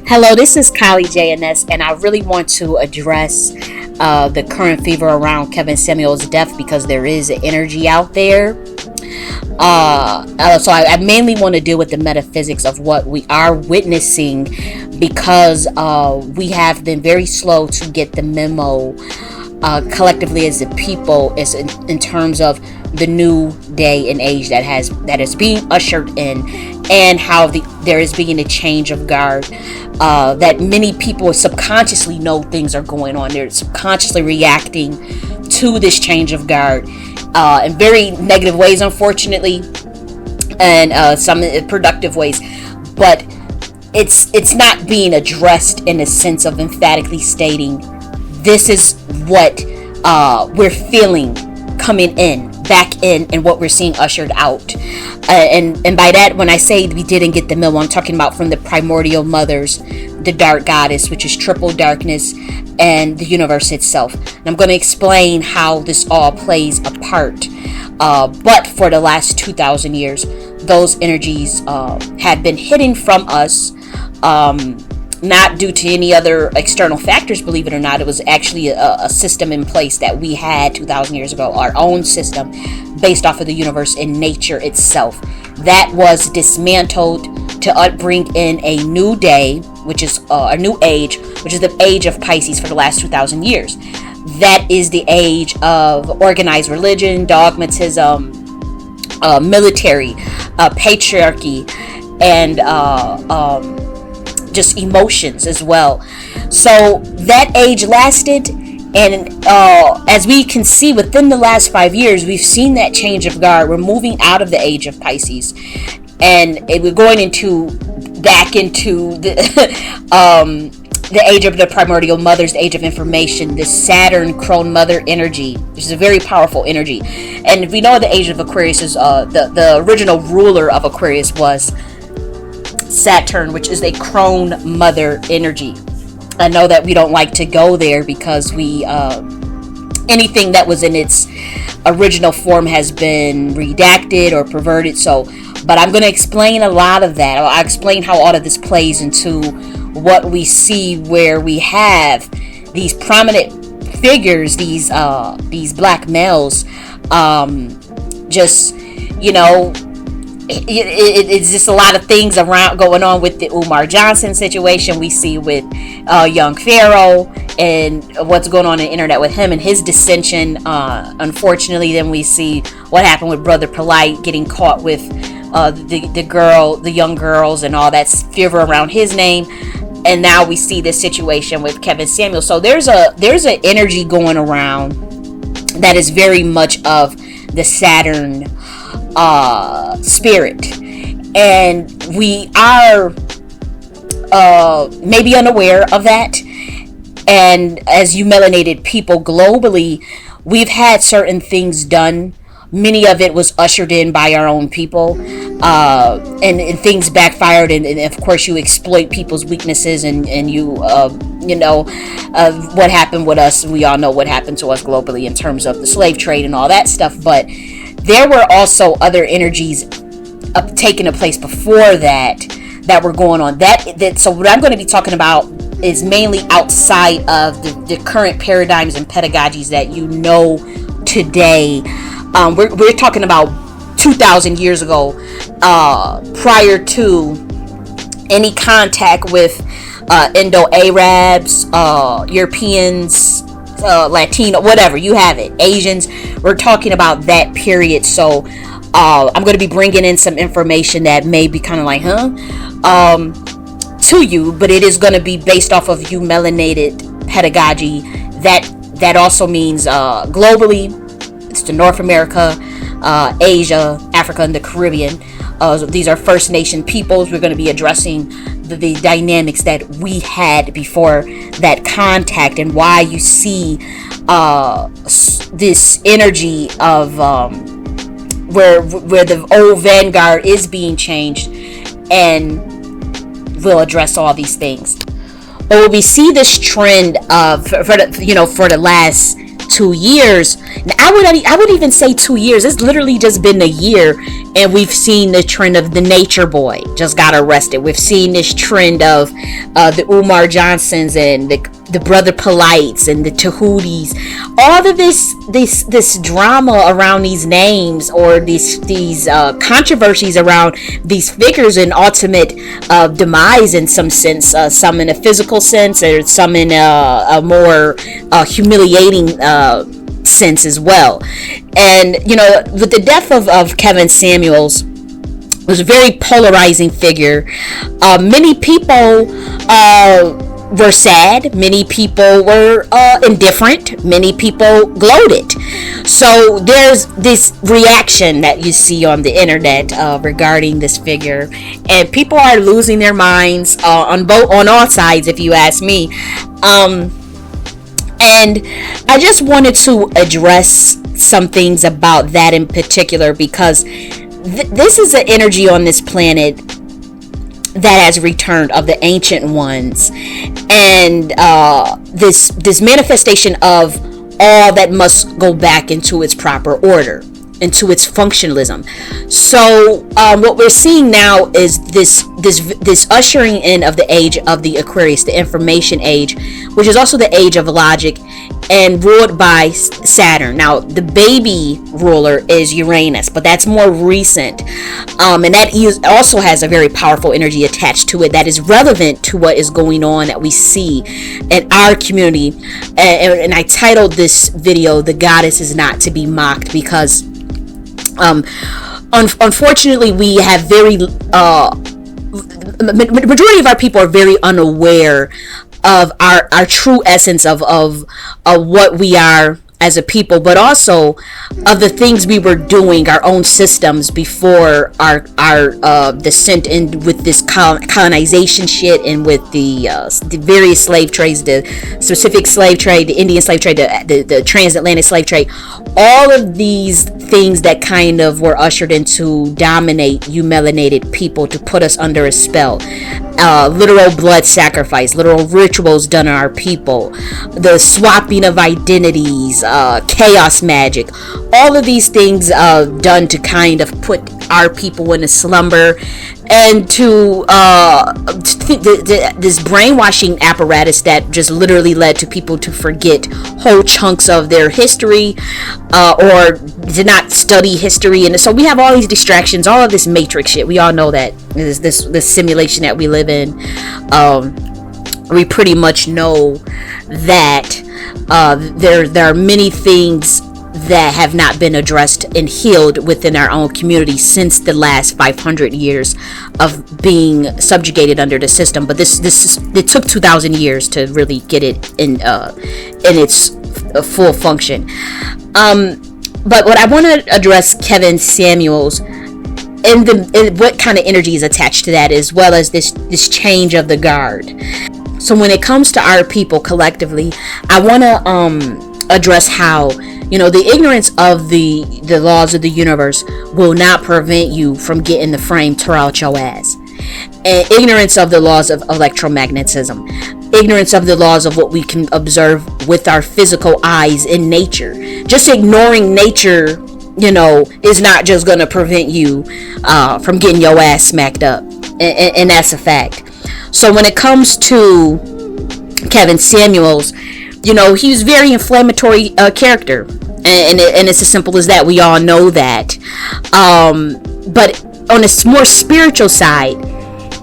Hello, this is J.N.S, and I really want to address the current fever around Kevin Samuel's death because there is an energy out there. So I mainly want to deal with the metaphysics of what we are witnessing because we have been very slow to get the memo collectively as a people is in terms of the new day and age that is being ushered in, and how there is being a change of guard, that many people subconsciously know things are going on. They're subconsciously reacting to this change of guard in very negative ways, unfortunately, and some productive ways, but it's not being addressed in a sense of emphatically stating this is what we're feeling coming in back in and what we're seeing ushered out, and by that, when I say we didn't get the memo, I'm talking about from the primordial mothers, the dark goddess, which is triple darkness, and the universe itself. And I'm going to explain how this all plays a part, but for the last 2,000 years those energies have been hidden from us, not due to any other external factors. Believe it or not, it was actually a system in place that we had 2,000 years ago, our own system based off of the universe and nature itself, that was dismantled to bring in a new day, which is a new age, which is the age of Pisces for the last 2,000 years. That is the age of organized religion, dogmatism, military, patriarchy, and just emotions as well. So that age lasted, and as we can see within the last 5 years, we've seen that change of guard. We're moving out of the age of Pisces, and we're going back into the age of the primordial mothers, the age of information, the Saturn crone mother energy, which is a very powerful energy. And we know the age of Aquarius is the original ruler of Aquarius was Saturn, which is a crone mother energy. I know that we don't like to go there because anything that was in its original form has been redacted or perverted. But I'm going to explain a lot of that. I'll explain how all of this plays into what we see, where we have these prominent figures, these black males, just, it's just a lot of things around going on with the Umar Johnson situation. We see with young Pharaoh and what's going on the internet with him and his dissension. Unfortunately, then we see what happened with Brother Polight getting caught with the young girls and all that fever around his name. And now we see this situation with Kevin Samuel. So there's an energy going around that is very much of the Saturn spirit, and we are maybe unaware of that. And as you melanated people globally, we've had certain things done. Many of it was ushered in by our own people, and things backfired, and of course you exploit people's weaknesses, and you what happened with us. We all know what happened to us globally in terms of the slave trade and all that stuff, but there were also other energies taking a place before that were going on. So what I'm going to be talking about is mainly outside of the current paradigms and pedagogies that you know today. We're talking about 2,000 years ago, prior to any contact with Indo-Arabs, Europeans, Latino, whatever, you have it, Asians. We're talking about that period. So I'm going to be bringing in some information that may be kind of like to you, but it is going to be based off of you melanated pedagogy. That also means globally. It's to North America, Asia, Africa, and the Caribbean. These are First Nation peoples. We're going to be addressing the dynamics that we had before that contact, and why you see this energy of where the old vanguard is being changed, and we'll address all these things. But we see this trend of for the last 2 years I would even say 2 years. It's literally just been a year, and we've seen the trend of the nature boy just got arrested. We've seen this trend of the Umar Johnsons and the brother Polights and the Tahooties. All of this drama around these names, or these controversies around these figures, and ultimate demise in some sense, some in a physical sense, or some in a more humiliating sense as well. And with the death of Kevin Samuels, was a very polarizing figure. Many people were sad. Many people were indifferent. Many people gloated. So there's this reaction that you see on the internet regarding this figure, and people are losing their minds on all sides, if you ask me. And I just wanted to address some things about that in particular, because this is an energy on this planet that has returned, of the ancient ones, and this manifestation of all that must go back into its proper order, into its functionalism. So what we're seeing now is this ushering in of the age of the Aquarius, the information age, which is also the age of logic, and ruled by Saturn. Now, the baby ruler is Uranus, but that's more recent, and that also has a very powerful energy attached to it that is relevant to what is going on, that we see in our community. And I titled this video, "The Goddess is Not to be Mocked," because unfortunately, we have majority of our people are very unaware of our true essence of what we are as a people, but also of the things we were doing, our own systems, before our descent in with this colonization shit, and with the various slave trades, the specific slave trade, the Indian slave trade, the transatlantic slave trade, all of these things that kind of were ushered in to dominate you melanated people, to put us under a spell. Literal blood sacrifice, literal rituals done on our people, the swapping of identities, chaos magic, all of these things done to kind of put our people in a slumber, and to this brainwashing apparatus that just literally led to people to forget whole chunks of their history, or did not study history. And so we have all these distractions, all of this matrix shit. We all know that this simulation that we live in. We pretty much know that there are many things that have not been addressed and healed within our own community since the last 500 years of being subjugated under the system. But it took 2,000 years to really get it in its full function. But what I want to address Kevin Samuels and what kind of energy is attached to that, as well as this change of the guard. So when it comes to our people collectively, I want to address how the ignorance of the laws of the universe will not prevent you from getting the frame tore out your ass. And ignorance of the laws of electromagnetism, ignorance of the laws of what we can observe with our physical eyes in nature. Just ignoring nature, is not just going to prevent you from getting your ass smacked up. And that's a fact. So when it comes to Kevin Samuels, he was a very inflammatory character, and it's as simple as that. We all know that. But on a more spiritual side,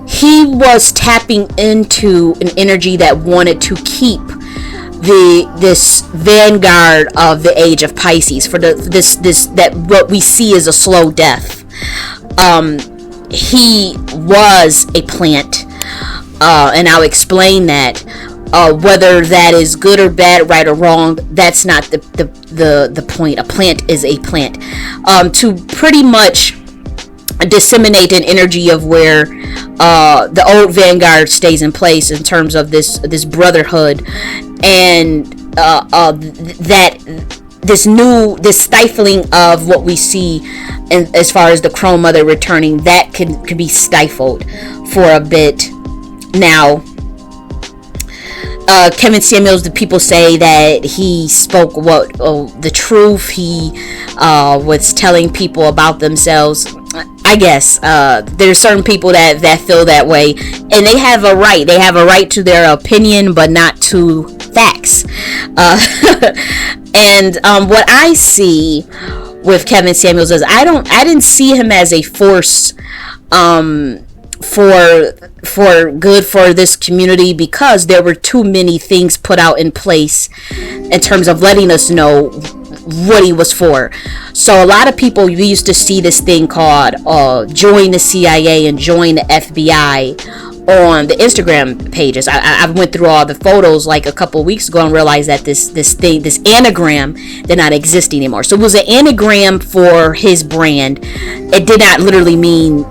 he was tapping into an energy that wanted to keep this vanguard of the age of Pisces, for that what we see is a slow death. He was a plant, and I'll explain that. Whether that is good or bad, right or wrong, that's not the point. A plant is a plant. To pretty much disseminate an energy of where the old vanguard stays in place in terms of this brotherhood, and that this stifling of what we see, and as far as the Chrome Mother returning, that could be stifled for a bit. Now, Kevin Samuels, the people say that he spoke the truth. He was telling people about themselves. I guess there's certain people that feel that way, and they have a right. They have a right to their opinion, but not to facts. And what I see with Kevin Samuels is I didn't see him as a force for good for this community, because there were too many things put out in place in terms of letting us know what he was for. So a lot of people, we used to see this thing called join the CIA and join the FBI on the Instagram pages. I went through all the photos like a couple of weeks ago and realized that this anagram did not exist anymore. So it was an anagram for his brand. It did not literally mean,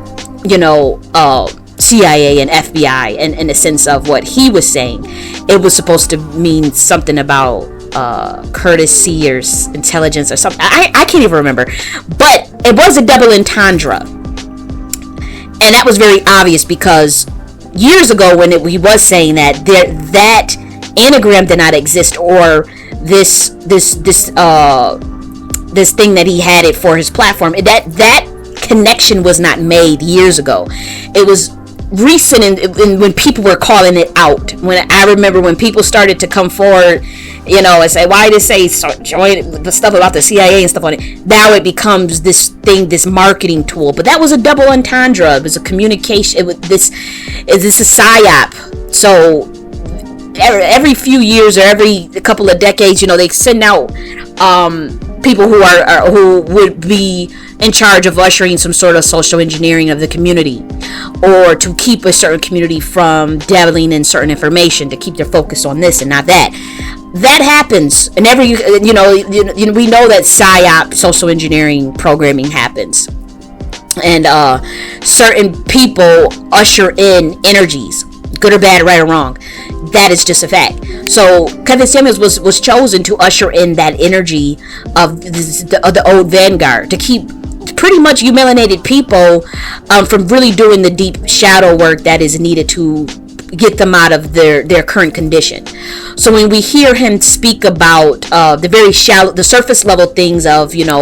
CIA and FBI in the sense of what he was saying. It was supposed to mean something about courtesy or intelligence or something. I can't even remember, but it was a double entendre, and that was very obvious because years ago when he was saying that that anagram did not exist, or this thing that he had it for his platform, that connection was not made years ago. It was recent when people were calling it out. When I remember when people started to come forward, and say, why did they say join the stuff about the CIA and stuff on it? Now it becomes this thing, this marketing tool. But that was a double entendre. It was a communication. This is a psyop. So every few years or every couple of decades, they send out people who would be in charge of ushering some sort of social engineering of the community, or to keep a certain community from dabbling in certain information, to keep their focus on this and not that. That happens, and we know that psyop social engineering programming happens, and certain people usher in energies, good or bad, right or wrong. That is just a fact. So Kevin Samuels was chosen to usher in that energy of the old vanguard, to keep pretty much you melanated people from really doing the deep shadow work that is needed to get them out of their current condition. So when we hear him speak about the very shallow, the surface level things of that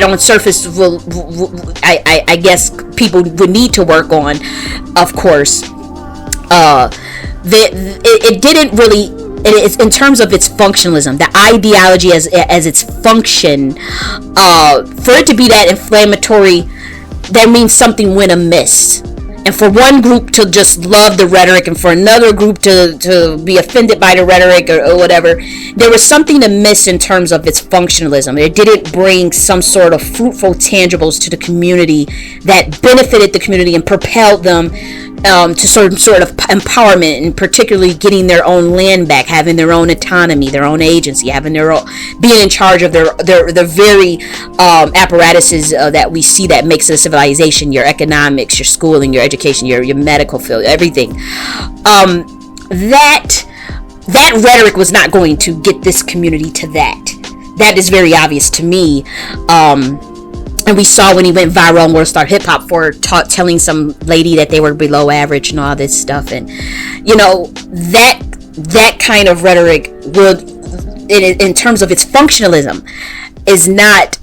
on surface I guess people would need to work on, of course, it didn't really, it's in terms of its functionalism, the ideology as its function, for it to be that inflammatory, that means something went amiss. And for one group to just love the rhetoric, and for another group to be offended by the rhetoric or whatever, there was something amiss in terms of its functionalism. It didn't bring some sort of fruitful tangibles to the community that benefited the community and propelled them to sort of empowerment, and particularly getting their own land back, having their own autonomy, their own agency, having their own, being in charge of their very apparatuses that we see that makes a civilization, your economics, your schooling, your education, your medical field, everything. That rhetoric was not going to get this community to that. That is very obvious to me. And we saw when he went viral on World Star Hip Hop for telling some lady that they were below average and all this stuff, and that kind of rhetoric would, in terms of its functionalism, is not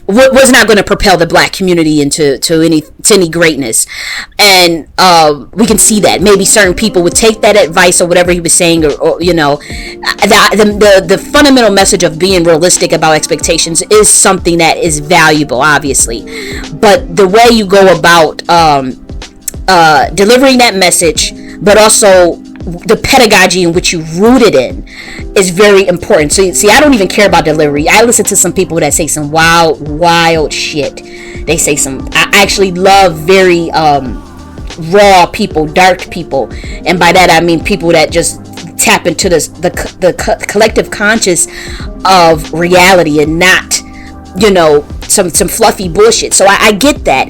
was not going to propel the black community into any greatness. And we can see that maybe certain people would take that advice or whatever he was saying, or the fundamental message of being realistic about expectations is something that is valuable, obviously, but the way you go about delivering that message, but also the pedagogy in which you root it in, is very important. So see, I don't even care about delivery. I listen to some people that say some wild shit. They say I actually love very raw people, dark people, and by that I mean people that just tap into the collective conscious of reality, and not some fluffy bullshit. So I get that,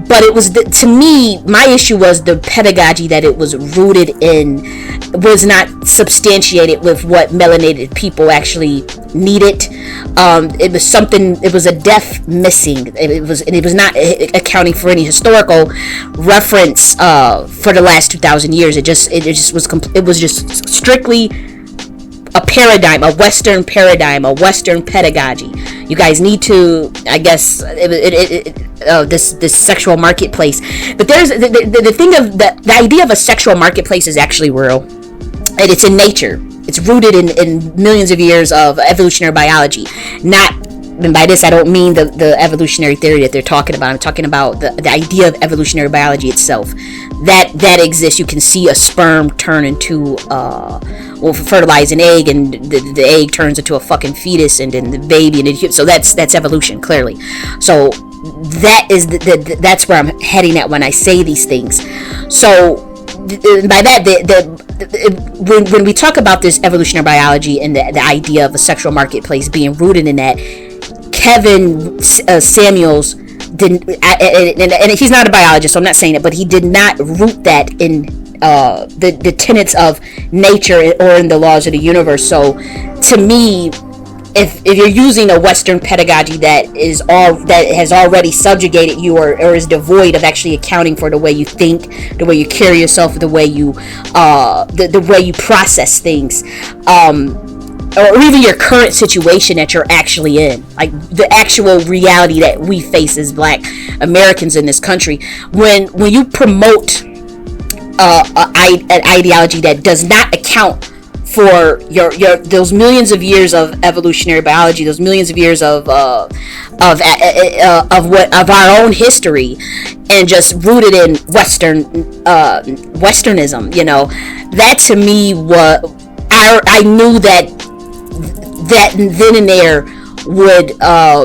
but it was to me, my issue was the pedagogy that it was rooted in was not substantiated with what melanated people actually needed. It was something. It was a depth missing. It was not accounting for any historical reference for the last 2,000 years. It was just strictly a paradigm, a Western paradigm, a Western pedagogy. You guys need to, I guess, this sexual marketplace. But there's the thing of the idea of a sexual marketplace is actually real, and it's in nature. It's rooted in millions of years of evolutionary biology. And by this I don't mean the evolutionary theory that they're talking about. I'm talking about the idea of evolutionary biology itself. That exists. You can see a sperm turn into fertilize an egg, and the egg turns into a fucking fetus, and then the baby, and so that's evolution, clearly. So that is that's where I'm heading at when I say these things. So by that, when we talk about this evolutionary biology and the idea of a sexual marketplace being rooted in that, Kevin Samuels didn't, and he's not a biologist, so I'm not saying it, but he did not root that in the tenets of nature or in the laws of the universe. So to me, if you're using a Western pedagogy that has already subjugated you, or is devoid of actually accounting for the way you think, the way you carry yourself, the way you the way you process things, or even your current situation that you're actually in, like the actual reality that we face as Black Americans in this country, when you promote an ideology that does not account for your those millions of years of evolutionary biology, those millions of years of our own history, and just rooted in Westernism, that to me I knew that then and there would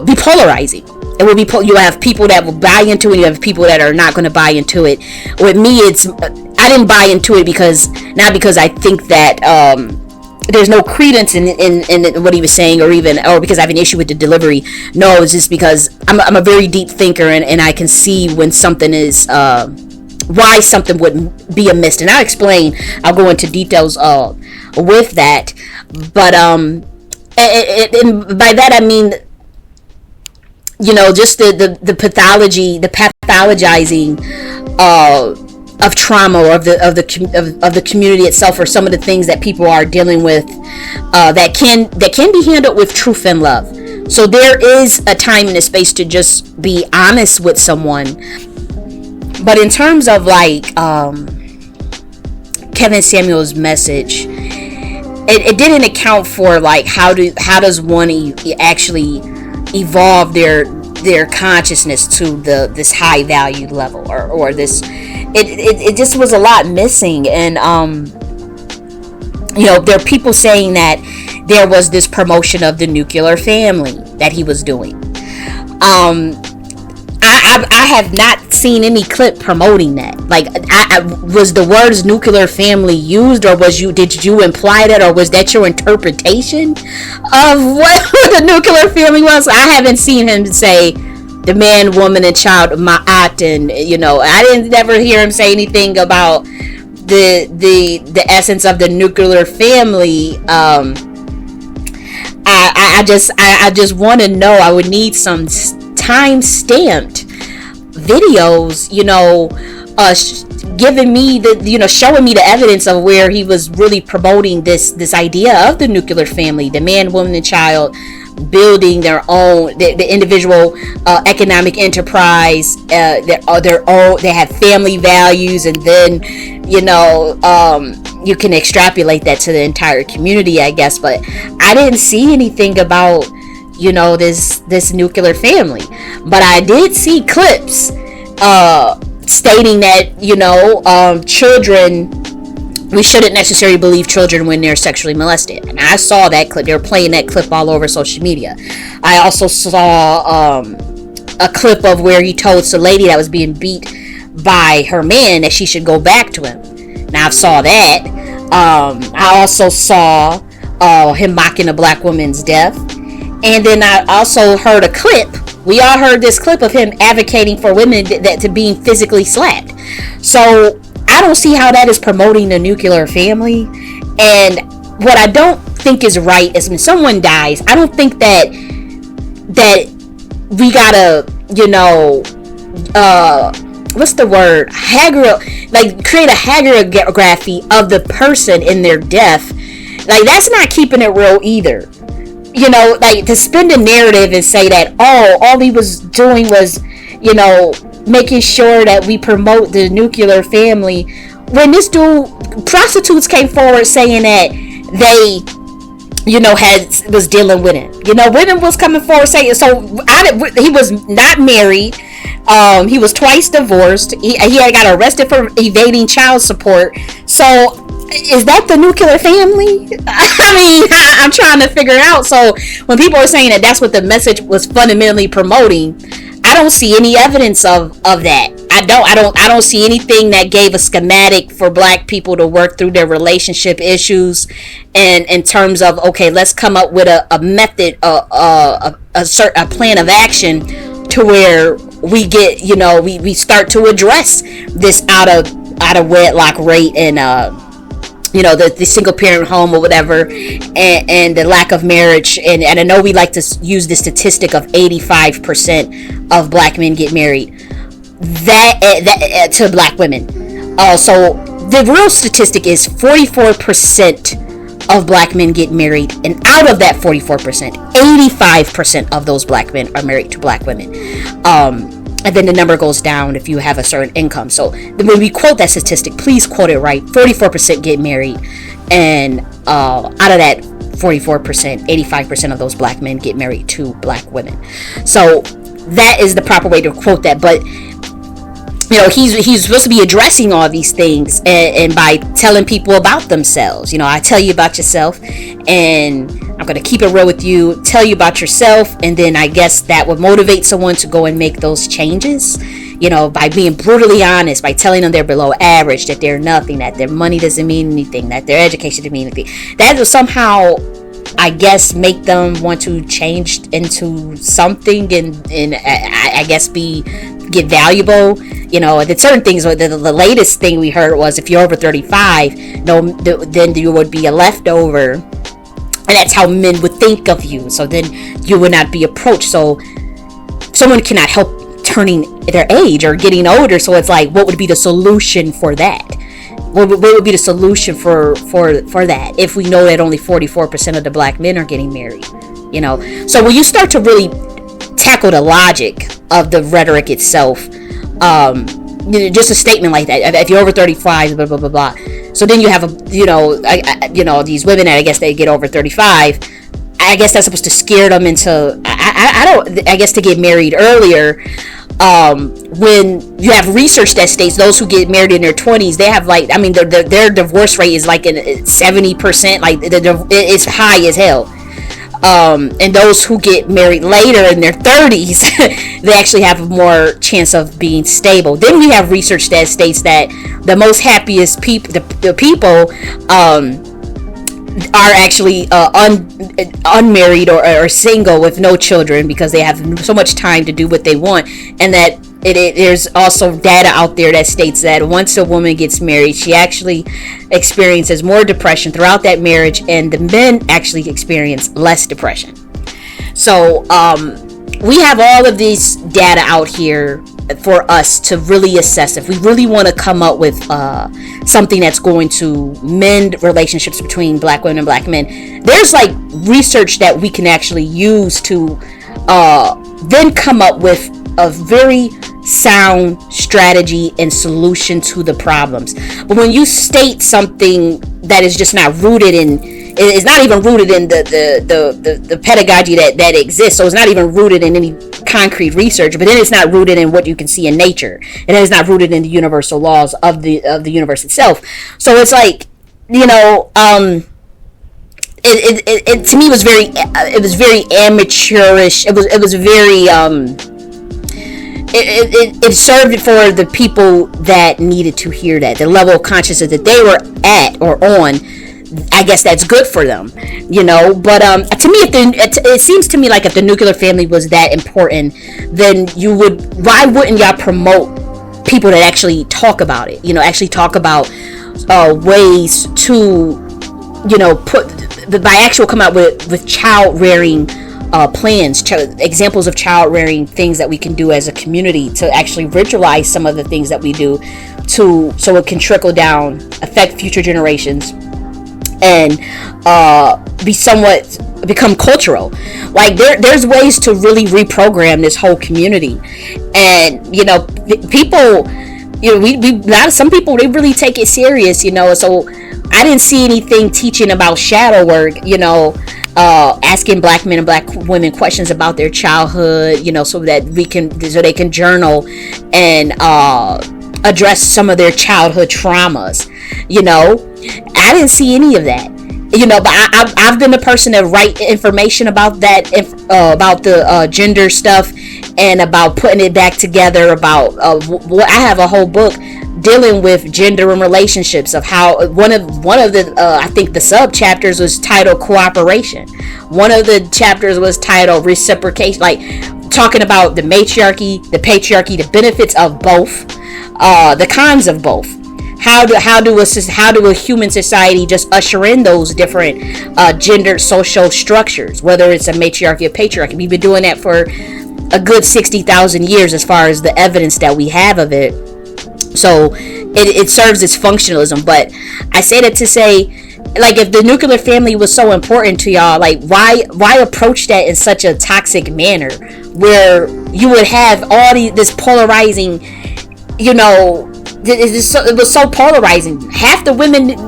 be polarizing. It would be you have people that will buy into it, and you have people that are not going to buy into it. With me, I didn't buy into it not because I think that there's no credence in what he was saying, or because I have an issue with the delivery. No, it's just because I'm a very deep thinker, and I can see when something is why something would be amiss, and I'll go into details with that. But and by that I mean, just the pathology, the pathologizing of trauma, or of the community itself, or some of the things that people are dealing with that can be handled with truth and love. So there is a time and a space to just be honest with someone. But in terms of Kevin Samuel's message, it didn't account for how does one actually evolve their consciousness to this high value level, or this. It just was a lot missing, and there are people saying that there was this promotion of the nuclear family that he was doing. I have not seen any clip promoting that. Was the words nuclear family used, or did you imply that, or was that your interpretation of what the nuclear family was? I haven't seen him say the man, woman, and child ma'at, and I didn't never hear him say anything about the essence of the nuclear family. I just want to know. I would need some time-stamped videos, giving me showing me the evidence of where he was really promoting this idea of the nuclear family, the man, woman, and child, building their own, the individual economic enterprise, they have family values, and then you can extrapolate that to the entire community, I guess. But I didn't see anything about this nuclear family, but I did see clips stating that children, we shouldn't necessarily believe children when they're sexually molested. And I saw that clip. They were playing that clip all over social media. I also saw a clip of where he told the lady that was being beat by her man that she should go back to him. Now I saw that. I also saw him mocking a Black woman's death. And then I also heard a clip We all heard this clip of him advocating for women that to being physically slapped. So I don't see how that is promoting the nuclear family. And what I don't think is right is when someone dies, I don't think that we gotta, what's the word? Create a hagiography of the person in their death. Like, that's not keeping it real either. To spin the narrative and say that, all he was doing was, making sure that we promote the nuclear family. When this dude, prostitutes came forward saying that they, was dealing with him. Women was coming forward saying, he was not married. He was twice divorced. He had got arrested for evading child support. So, is that the nuclear family? I mean, I'm trying to figure it out. So when people are saying that that's what the message was fundamentally promoting, I don't see any evidence of that. I don't see anything that gave a schematic for black people to work through their relationship issues, and in terms of, okay, let's come up with a method, a plan of action to where we get, we start to address this out of wedlock rate and the single parent home or whatever, and the lack of marriage. And I know we like to use the statistic of 85% of black men get married that to black women. So the real statistic is 44% of black men get married, and out of that 44%, 85% of those black men are married to black women. And then the number goes down if you have a certain income. So when we quote that statistic, please quote it right. 44% get married, and out of that 44%, 85% of those black men get married to black women. So that is the proper way to quote that. But he's supposed to be addressing all these things, and by telling people about themselves. I tell you about yourself, and I'm going to keep it real with you, tell you about yourself, and then I guess that would motivate someone to go and make those changes, by being brutally honest, by telling them they're below average, that they're nothing, that their money doesn't mean anything, that their education doesn't mean anything. That will somehow, I guess, make them want to change into something, and I guess get valuable. The certain things, the latest thing we heard was if you're over 35, then you would be a leftover, and that's how men would think of you. So then you would not be approached. So someone cannot help turning their age or getting older. So it's like, what would be the solution for that? What would be the solution for that if we know that only 44% of the black men are getting married? So when you start to really tackle the logic of the rhetoric itself, just a statement like that, if you're over 35, blah blah blah blah. So then you have these women that I guess they get over 35. I guess that's supposed to scare them into I guess to get married earlier. When you have research that states those who get married in their 20s, they have their divorce rate is like 70%, like it's high as hell. And those who get married later in their 30s, they actually have a more chance of being stable. Then we have research that states that the most happiest people, the people, are actually unmarried or single with no children, because they have so much time to do what they want. And that there's also data out there that states that once a woman gets married, she actually experiences more depression throughout that marriage, and the men actually experience less depression. So we have all of these data out here for us to really assess if we really want to come up with something that's going to mend relationships between black women and black men. There's like research that we can actually use to then come up with a very sound strategy and solution to the problems. But when you state something that is just not rooted in, it's not even rooted in the pedagogy that exists, so it's not even rooted in any concrete research, but then it's not rooted in what you can see in nature, and it's not rooted in the universal laws of the universe itself. So it's like, it to me was very amateurish. It was very it served for the people that needed to hear that, the level of consciousness that they were at or on, I guess that's good for them, but to me, it seems to me like if the nuclear family was that important, then why wouldn't y'all promote people that actually talk about it, actually talk about ways to by actual come out with child rearing plans, examples of child rearing things that we can do as a community to actually ritualize some of the things that we do so it can trickle down, affect future generations, and become cultural. Like there's ways to really reprogram this whole community, and people, some people, they really take it serious, so I didn't see anything teaching about shadow work, asking black men and black women questions about their childhood, so they can journal and address some of their childhood traumas. I didn't see any of that. But I've been the person to write information about that, about the gender stuff, and about putting it back together. About I have a whole book dealing with gender and relationships, of how one of the I think the sub chapters was titled cooperation. One of the chapters was titled reciprocation, like talking about the matriarchy, the patriarchy, the benefits of both, the cons of both. How do a human society just usher in those different gendered social structures, whether it's a matriarchy or patriarchy? We've been doing that for a good 60,000 years as far as the evidence that we have of it. So it serves its functionalism. But I say that to say, like, if the nuclear family was so important to y'all, like, why approach that in such a toxic manner, where you would have all this polarizing, it was so polarizing.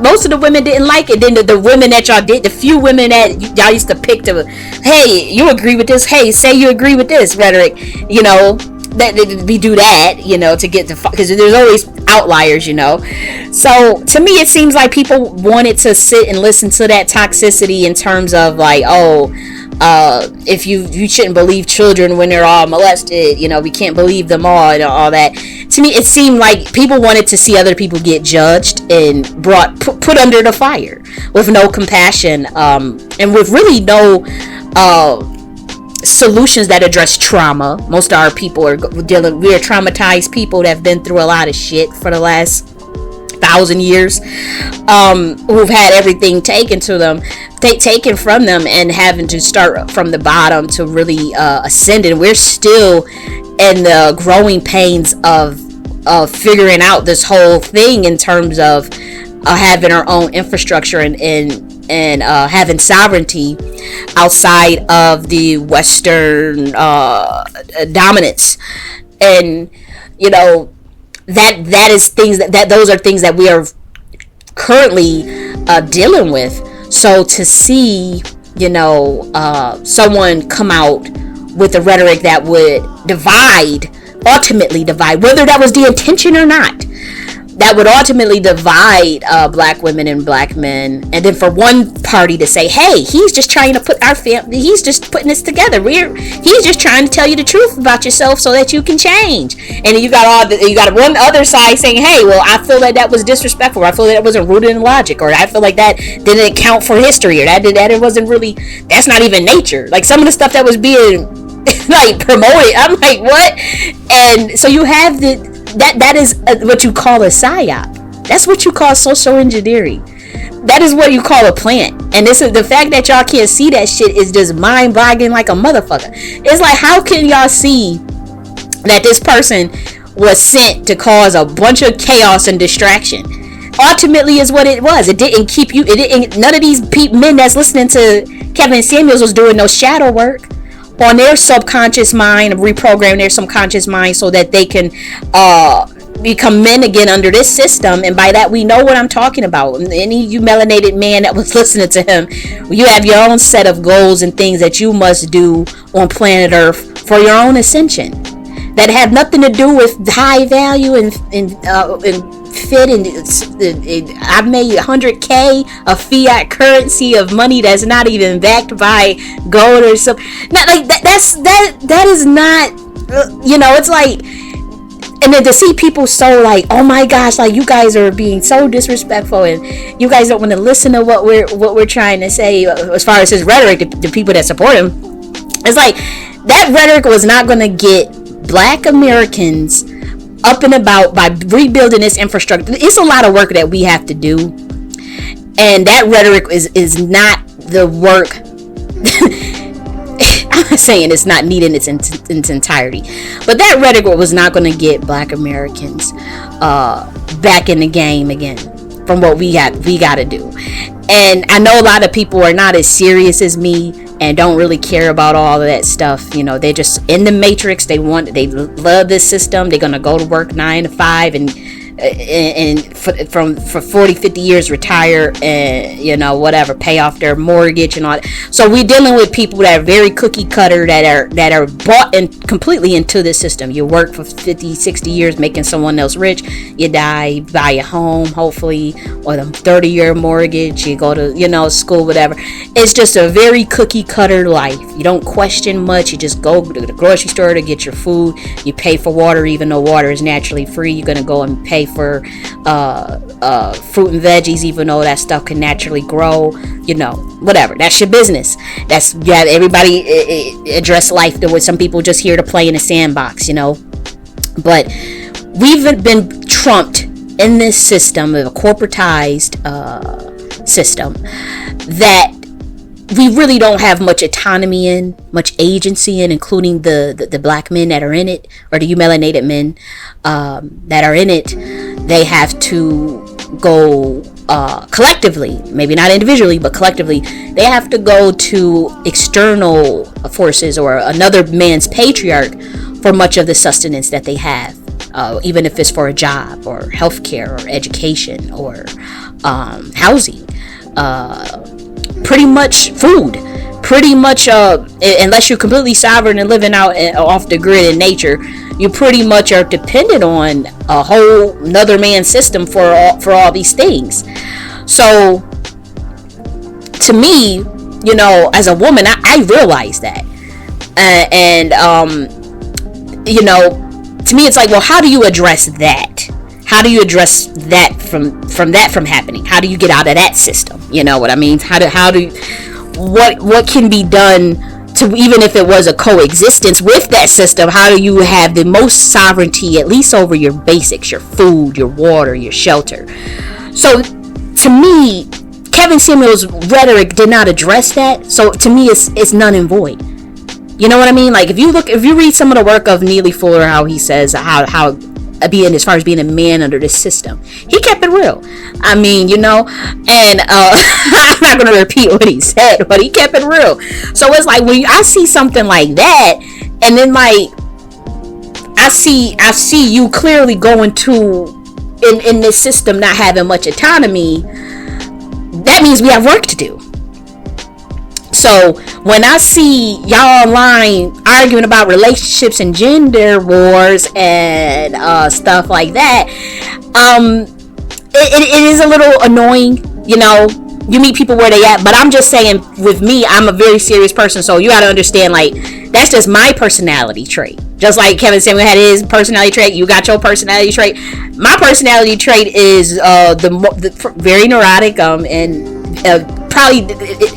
Most of the women didn't like it. Then the women that y'all did, the few women that y'all used to pick to, hey, you agree with this? Hey, say you agree with this rhetoric. That we do that, to get the, because there's always outliers, So to me, it seems like people wanted to sit and listen to that toxicity in terms of like, if you shouldn't believe children when they're all molested, we can't believe them all, and all that. To me, it seemed like people wanted to see other people get judged and put under the fire with no compassion, and with really no solutions that address trauma. Most of our people we're traumatized people that have been through a lot of shit for the last 1,000 years, who've had everything taken from them, and having to start from the bottom to really ascend. And we're still in the growing pains of figuring out this whole thing in terms of having our own infrastructure and having sovereignty outside of the Western dominance. And that is things that those are things that we are currently dealing with. So to see someone come out with a rhetoric that would ultimately divide, whether that was the intention or not, that would ultimately divide black women and black men. And then for one party to say, hey, he's just trying to put our family, he's just putting this together, he's just trying to tell you the truth about yourself so that you can change. And then you got one other side saying, hey, well, I feel that was disrespectful, or I feel that wasn't rooted in logic, or I feel like that didn't account for history, or that it wasn't really, that's not even nature. Like some of the stuff that was being like promoted, I'm like, what? And so you have that is what you call a psyop. That's what you call social engineering. That is what you call a plant. And this is the fact that y'all can't see that shit is just mind-boggling like a motherfucker. It's like, how can y'all see that this person was sent to cause a bunch of chaos and distraction? Ultimately is what it was. It didn't keep you, none of these men that's listening to Kevin Samuels was doing no shadow work on their subconscious mind, reprogram their subconscious mind so that they can become men again under this system. And by that, we know what I'm talking about. Any you melanated man that was listening to him, you have your own set of goals and things that you must do on planet Earth for your own ascension that have nothing to do with high value and fit. And I've made 100K of fiat currency of money that's not even backed by gold or something. Not like that. That is not. It's like And then to see people so like, oh my gosh, like you guys are being so disrespectful, and you guys don't want to listen to what we're trying to say as far as his rhetoric, the people that support him. It's like that rhetoric was not going to get Black Americans up and about by rebuilding this infrastructure. It's a lot of work that we have to do, and that rhetoric is not the work. I'm not saying it's not needed in its entirety, but that rhetoric was not going to get Black Americans back in the game again from what we got to do. And I know a lot of people are not as serious as me and don't really care about all of that stuff. You know, they're just in the matrix. They love this system. They're going to go to work 9 to 5 and for 40-50 years retire and, you know, whatever, pay off their mortgage and all that. So we're dealing with people that are very cookie cutter, that are bought and completely into the system. You work for 50-60 years making someone else rich, you die, you buy a home hopefully, or the 30-year mortgage, you go to, you know, school, whatever. It's just a very cookie cutter life. You don't question much. You just go to the grocery store to get your food. You pay for water, even though water is naturally free. You're gonna go and pay for fruit and veggies, even though that stuff can naturally grow. You know, whatever. That's your business. That's, yeah. Everybody address life the way some people just here to play in a sandbox. You know, but we've been trumped in this system of a corporatized system that we really don't have much autonomy in, much agency in, including the Black men that are in it, or the melanated men that are in it. They have to go collectively, maybe not individually, but collectively. They have to go to external forces or another man's patriarch for much of the sustenance that they have, even if it's for a job or healthcare or education or housing. Pretty much food, pretty much unless you're completely sovereign and living out off the grid in nature, you pretty much are dependent on a whole another man's system for all these things. So to me, you know, as a woman, I realize that, you know, to me it's like, well, how do you address that? How do you address that from happening? How do you get out of that system? You know what I mean? What can be done to, even if it was a coexistence with that system, how do you have the most sovereignty, at least over your basics, your food, your water, your shelter? So to me, Kevin Samuel's rhetoric did not address that. So to me, it's none and void. You know what I mean? Like if you read some of the work of Neely Fuller, how he says how being, as far as being a man under this system, he kept it real. I mean, you know, and I'm not going to repeat what he said, but he kept it real. So it's like when I see something like that, and then like I see you clearly going to in this system not having much autonomy, that means we have work to do. So when I see y'all online arguing about relationships and gender wars and stuff like that, it is a little annoying. You know, you meet people where they at, but I'm just saying, with me, I'm a very serious person, so you got to understand, like, that's just my personality trait. Just like Kevin Samuel had his personality trait, you got your personality trait. My personality trait is the very neurotic and probably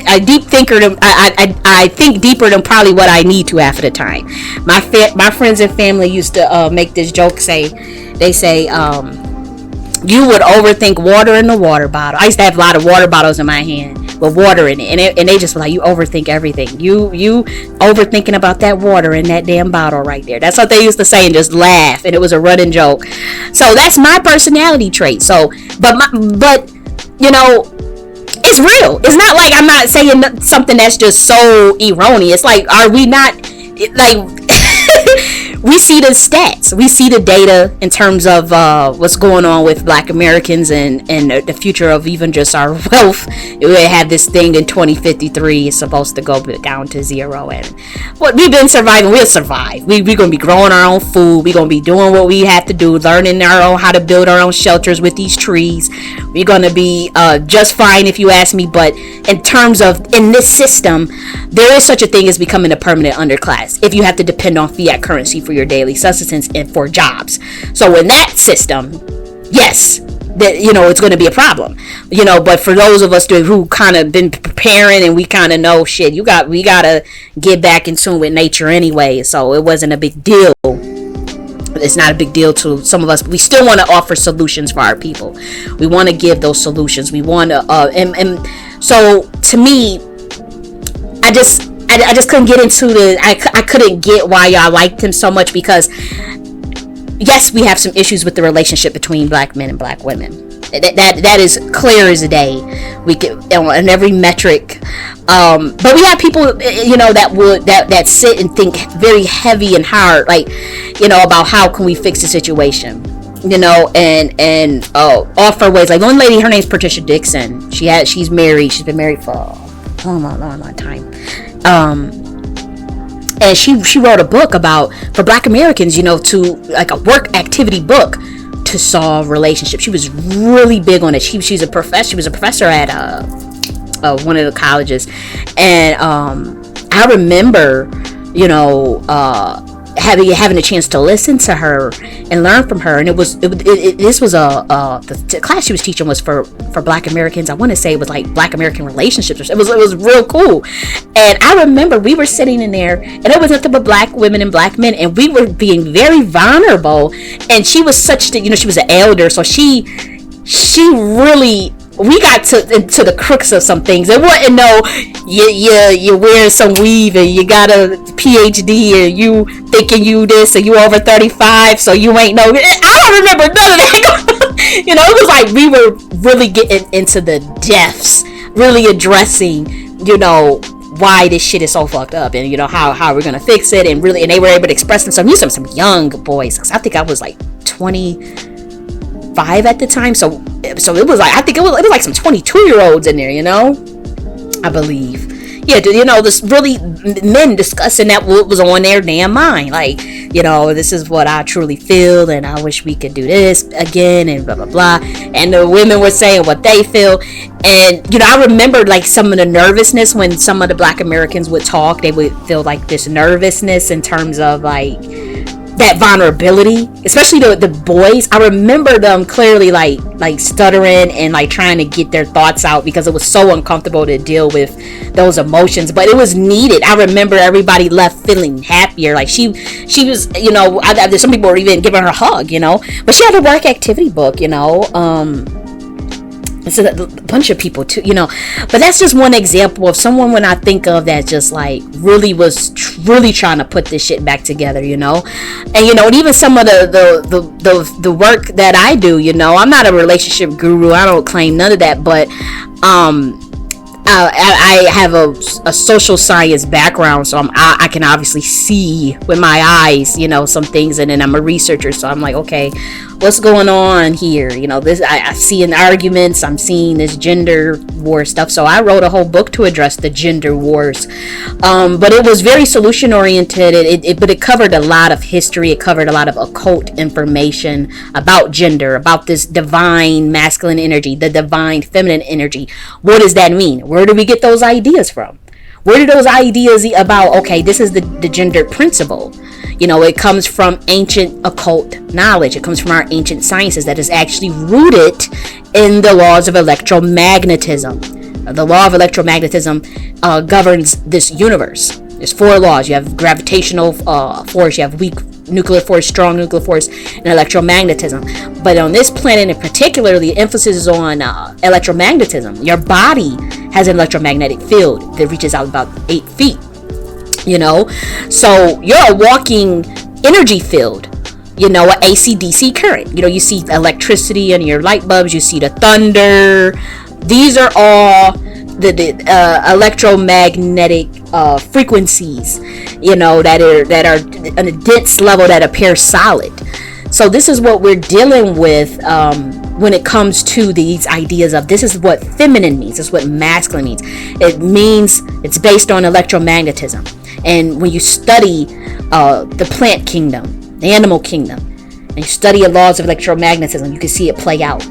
a deep thinker. I think deeper than probably what I need to half of the time. My friends and family used to make this joke. They say you would overthink water in the water bottle. I used to have a lot of water bottles in my hand with water in it, and they just were like, you overthink everything. You overthinking about that water in that damn bottle right there. That's what they used to say, and just laugh, and it was a running joke. So that's my personality trait. So but you know, it's real. It's not like I'm not saying something that's just so erroneous. Like, are we not, like, we see the stats, we see the data in terms of what's going on with Black Americans and the future of even just our wealth. We have this thing in 2053 is supposed to go down to zero, and what we've been surviving, we'll survive. We're gonna be growing our own food. We're gonna be doing what we have to do, learning how to build our own shelters with these trees. We're gonna be just fine, if you ask me. But in terms of, in this system, there is such a thing as becoming a permanent underclass if you have to depend on fiat currency for your daily sustenance and for jobs. So in that system, yes, that, you know, it's going to be a problem, you know. But for those of us who kind of been preparing and we kind of know, shit, we gotta get back in tune with nature anyway, so it wasn't a big deal. It's not a big deal to some of us, but we still want to offer solutions for our people. We want to give those solutions. We want to and so to me, I just couldn't get into I couldn't get why y'all liked him so much, because yes, we have some issues with the relationship between black men and black women. That is clear as day. We can on every metric. But we have people, you know, that sit and think very heavy and hard, like, you know, about how can we fix the situation, you know, and offer ways. Like one lady, her name's Patricia Dixon. She's married. She's been married for a long time. And she wrote a book for black Americans, you know, to like a work activity book to solve relationships. She was really big on it. She was a professor at one of the colleges, and I remember, you know, having a chance to listen to her and learn from her. And this was the class she was teaching was for black Americans. I want to say it was like black American relationships. It was real cool. And I remember we were sitting in there, and it was nothing but black women and black men, and we were being very vulnerable. And she was you know, she was an elder, so she really, we got into the crux of some things. It wasn't no, you're wearing some weave and you got a PhD and you thinking you this and you over 35, so you ain't no. I don't remember none of that. You know, it was like we were really getting into the depths, really addressing, you know, why this shit is so fucked up, and you know how we're gonna fix it, and they were able to express themselves. You some young boys. I think I was like 25 at the time, so it was like, I think it was like some 22-year-olds in there, you know, I believe. Yeah, you know, this really men discussing that what was on their damn mind, like, you know, this is what I truly feel, and I wish we could do this again, and blah blah blah. And the women were saying what they feel, and you know, I remember like some of the nervousness when some of the black Americans would talk. They would feel like this nervousness in terms of like that vulnerability, especially the boys. I remember them clearly like stuttering and like trying to get their thoughts out because it was so uncomfortable to deal with those emotions, but it was needed. I remember everybody left feeling happier. Like she was, you know, some people were even giving her a hug, you know, but she had a work activity book, you know, it's a bunch of people too, you know, but that's just one example of someone when I think of that just like really was really trying to put this shit back together, you know. And you know, and even some of the work that I do, you know, I'm not a relationship guru, I don't claim none of that, but I have a social science background, so I can obviously see with my eyes, you know, some things, and then I'm a researcher, so I'm like, okay, what's going on here? You know, this I see in arguments, I'm seeing this gender war stuff, so I wrote a whole book to address the gender wars, but it was very solution oriented. But it covered a lot of history, it covered a lot of occult information about gender, about this divine masculine energy, the divine feminine energy. What does that mean? Where do we get those ideas from? Where do those ideas about, okay, this is the gender principle? You know, it comes from ancient occult knowledge. It comes from our ancient sciences that is actually rooted in the laws of electromagnetism. The law of electromagnetism governs this universe. There's 4 laws. You have gravitational force, you have weak nuclear force, strong nuclear force, and electromagnetism. But on this planet in particular, the emphasis is on electromagnetism. Your body has an electromagnetic field that reaches out about 8 feet. You know, so you're a walking energy field, you know, an AC/DC current. You know, you see electricity in your light bulbs, you see the thunder. These are all the electromagnetic frequencies, you know, that are on a dense level that appear solid. So this is what we're dealing with when it comes to these ideas of this is what feminine means, this is what masculine means. It means it's based on electromagnetism. And when you study the plant kingdom, the animal kingdom, and you study the laws of electromagnetism, you can see it play out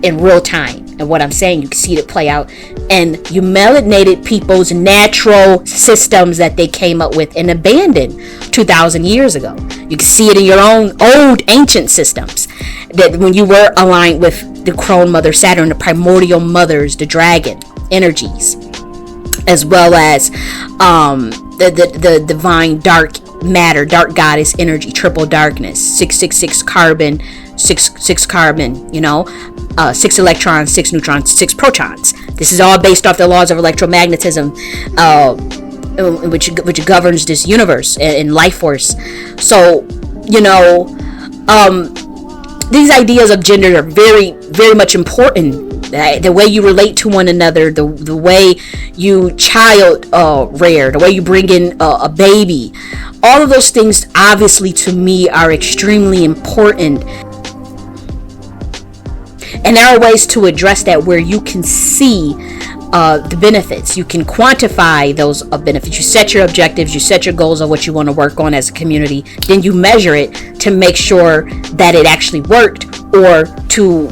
in real time. And what I'm saying, you can see it play out. And you melanated people's natural systems that they came up with and abandoned 2,000 years ago. You can see it in your own old ancient systems. That when you were aligned with the crone mother Saturn, the primordial mothers, the dragon energies, as well as the divine dark matter, dark goddess energy, triple darkness, 666 carbon, 6 carbon, 6 electrons, 6 neutrons, 6 protons. This is all based off the laws of electromagnetism, which governs this universe and life force. So, these ideas of gender are very, very much important. The way you relate to one another, the way you child rear, the way you bring in a baby, all of those things obviously to me are extremely important. And there are ways to address that where you can see the benefits. You can quantify those benefits. You set your objectives, you set your goals of what you want to work on as a community. Then you measure it to make sure that it actually worked, or to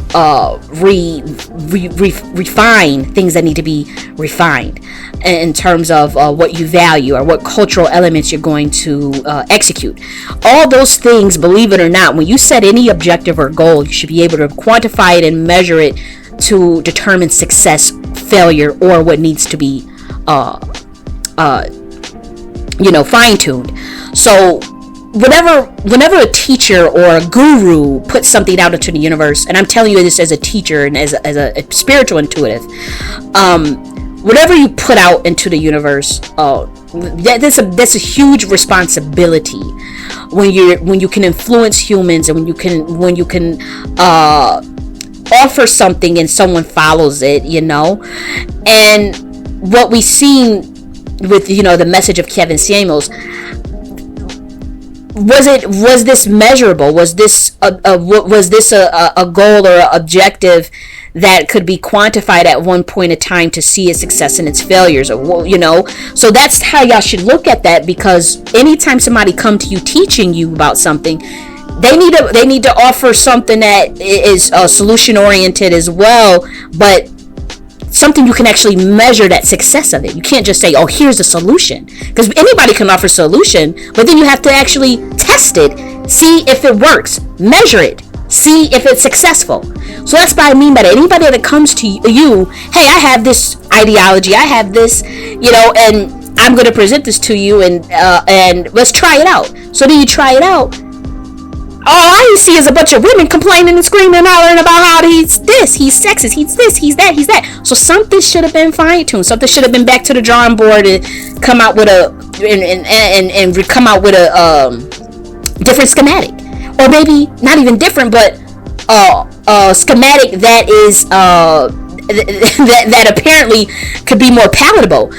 refine things that need to be refined in terms of what you value or what cultural elements you're going to execute. All those things, believe it or not, when you set any objective or goal, you should be able to quantify it and measure it to determine success, failure, or what needs to be fine-tuned. So whenever a teacher or a guru puts something out into the universe, and I'm telling you this as a teacher and as a spiritual intuitive, whatever you put out into the universe, that's a huge responsibility when you can influence humans, and when you can offer something and someone follows it, and what we've seen with the message of Kevin Samuels, was this measurable? Was this a goal or an objective that could be quantified at one point in time to see its success and its failures? Or so that's how y'all should look at that, because anytime somebody come to you teaching you about something, they need to offer something that is solution oriented as well, but something you can actually measure that success of it. You can't just say, oh, here's a solution, because anybody can offer a solution, but then you have to actually test it, see if it works, measure it, see if it's successful. So that's what I mean by that. Anybody that comes to you, hey, I have this ideology, I have this, and I'm going to present this to you, and let's try it out. So then you try it out. All I see is a bunch of women complaining and screaming and hollering about how he's this, he's sexist, he's this, he's that, he's that. So something should have been fine-tuned. Something should have been back to the drawing board and come out with a different schematic, or maybe not even different, but a schematic that is that apparently could be more palatable,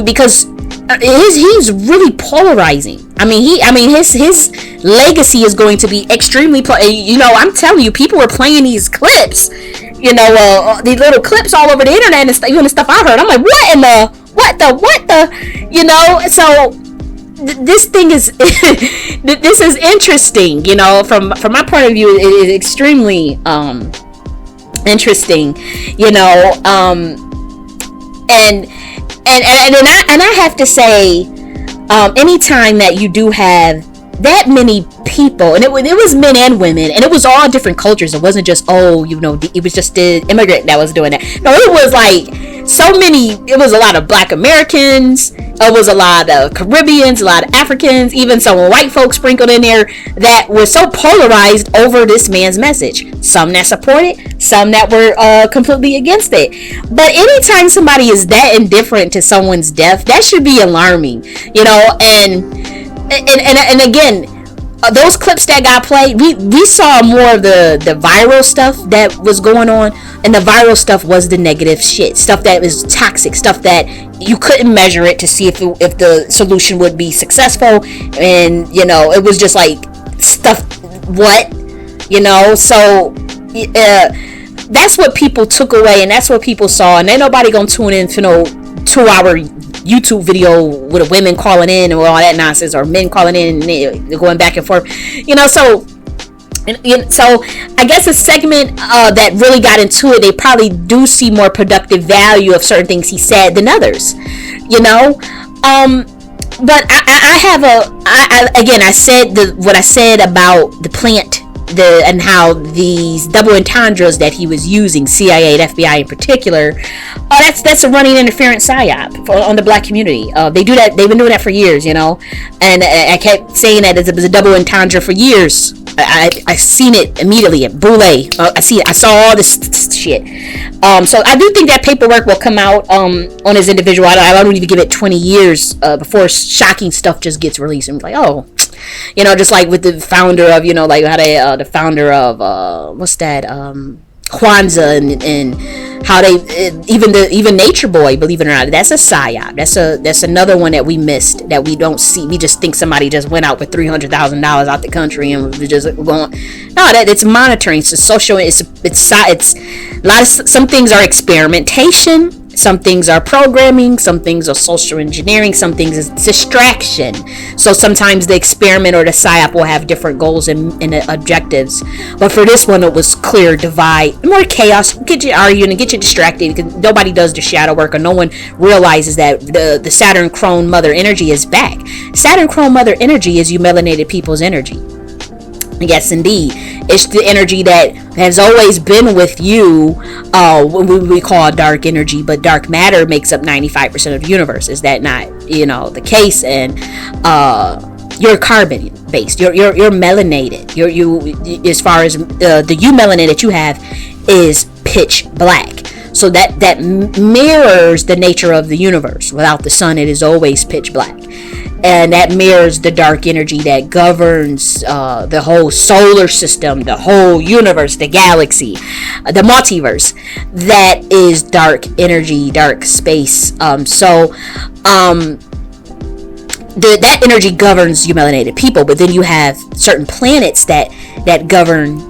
because he's really polarizing. His legacy is going to be extremely I'm telling you, people were playing these clips, these little clips all over the internet and stuff, even the stuff I heard. I'm like, what the so this thing is this is interesting, from my point of view. It is extremely interesting, and I have to say, anytime that you do have that many people, and it was men and women, and it was all different cultures. It wasn't just it was just the immigrant that was doing that. No, it was like so many. It was a lot of Black Americans. It was a lot of Caribbeans, a lot of Africans, even some white folks sprinkled in there that were so polarized over this man's message. Some that supported, some that were completely against it. But anytime somebody is that indifferent to someone's death, that should be alarming, And again, those clips that got played, we saw more of the viral stuff that was going on, and the viral stuff was the negative shit, stuff that was toxic, stuff that you couldn't measure it to see if the solution would be successful, and it was just like stuff. So that's what people took away, and that's what people saw, and ain't nobody gonna tune in for no 2-hour YouTube video with a women calling in and all that nonsense, or men calling in and they're going back and forth, so And so I guess a segment that really got into it, they probably do see more productive value of certain things he said than others, you know. But I have again, I said what I said about the plant, and how these double entendres that he was using, CIA and FBI in particular, that's a running interference psyop on the black community. They do that. They've been doing that for years, you know. And I kept saying that it was a double entendre for years. I seen it immediately at Boule. I saw all this shit. So I do think that paperwork will come out on his individual. I don't even give it 20 years before shocking stuff just gets released. And like, oh, you know, just like with the founder of, you know, like how they the founder of what's that, Kwanzaa, and how they even Nature Boy, believe it or not, that's a psyop. That's another one that we missed, that we don't see. We just think somebody just went out with $300,000 out the country and was just going. No, that it's monitoring. It's social. It's a lot of, some things are experimentation. Some things are programming, some things are social engineering, some things is distraction. So sometimes the experiment or the psyop will have different goals and objectives. But for this one, it was clear divide, more chaos, get you arguing and get you distracted, because nobody does the shadow work, or no one realizes that the Saturn Crone Mother Energy is back. Saturn Crone Mother Energy is you melanated people's energy. Yes, indeed. It's the energy that has always been with you, what we call dark energy, but dark matter makes up 95% of the universe. Is that not, you know, the case? And you're carbon based. You're melanated. You as far as the you melanin that you have is pitch black. So that mirrors the nature of the universe. Without the sun, it is always pitch black. And that mirrors the dark energy that governs the whole solar system, the whole universe, the galaxy, the multiverse. That is dark energy, dark space. That energy governs you melanated people, but then you have certain planets that govern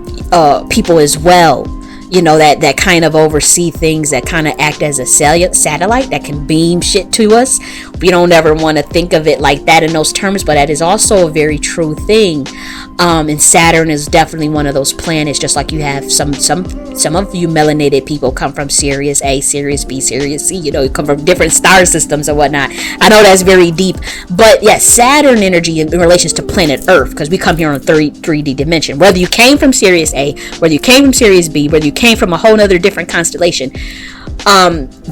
people as well. You know, that kind of oversee things, that kind of act as a satellite that can beam shit to us. We don't ever want to think of it like that in those terms, but that is also a very true thing. And Saturn is definitely one of those planets, just like you have some of you melanated people come from Sirius A, Sirius B, Sirius C, you know, you come from different star systems and whatnot. I know that's very deep, but yes, Saturn energy in relations to planet Earth, because we come here on 3D dimension. Whether you came from Sirius A, whether you came from Sirius B, whether you came from a whole other different constellation,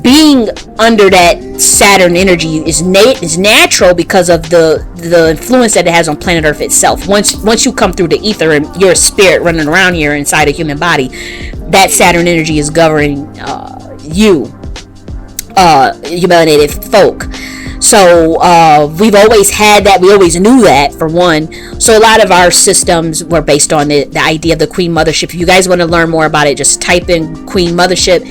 being under that Saturn energy is natural because of the influence that it has on planet Earth itself. Once you come through the ether and you're a spirit running around here inside a human body, that Saturn energy is governing you melanated folk. So we've always had that. We always knew that, for one. So a lot of our systems were based on the idea of the Queen Mothership. If you guys want to learn more about it, just type in Queen Mothership.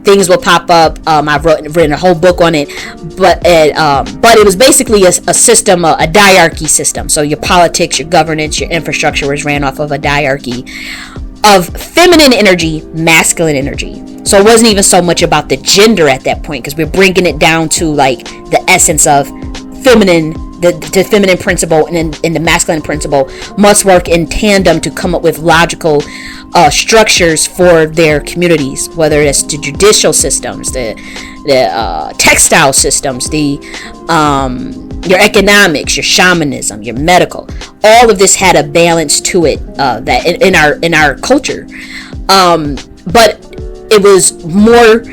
Things will pop up. I've written a whole book on it, but it was basically a system, a diarchy system. So your politics, your governance, your infrastructure was ran off of a diarchy of feminine energy, masculine energy. So it wasn't even so much about the gender at that point, because we're bringing it down to like the essence of feminine. The feminine principle and the masculine principle must work in tandem to come up with logical structures for their communities, whether it's the judicial systems, the textile systems, your economics, your shamanism, your medical. All of this had a balance to it that in our culture, but it was more.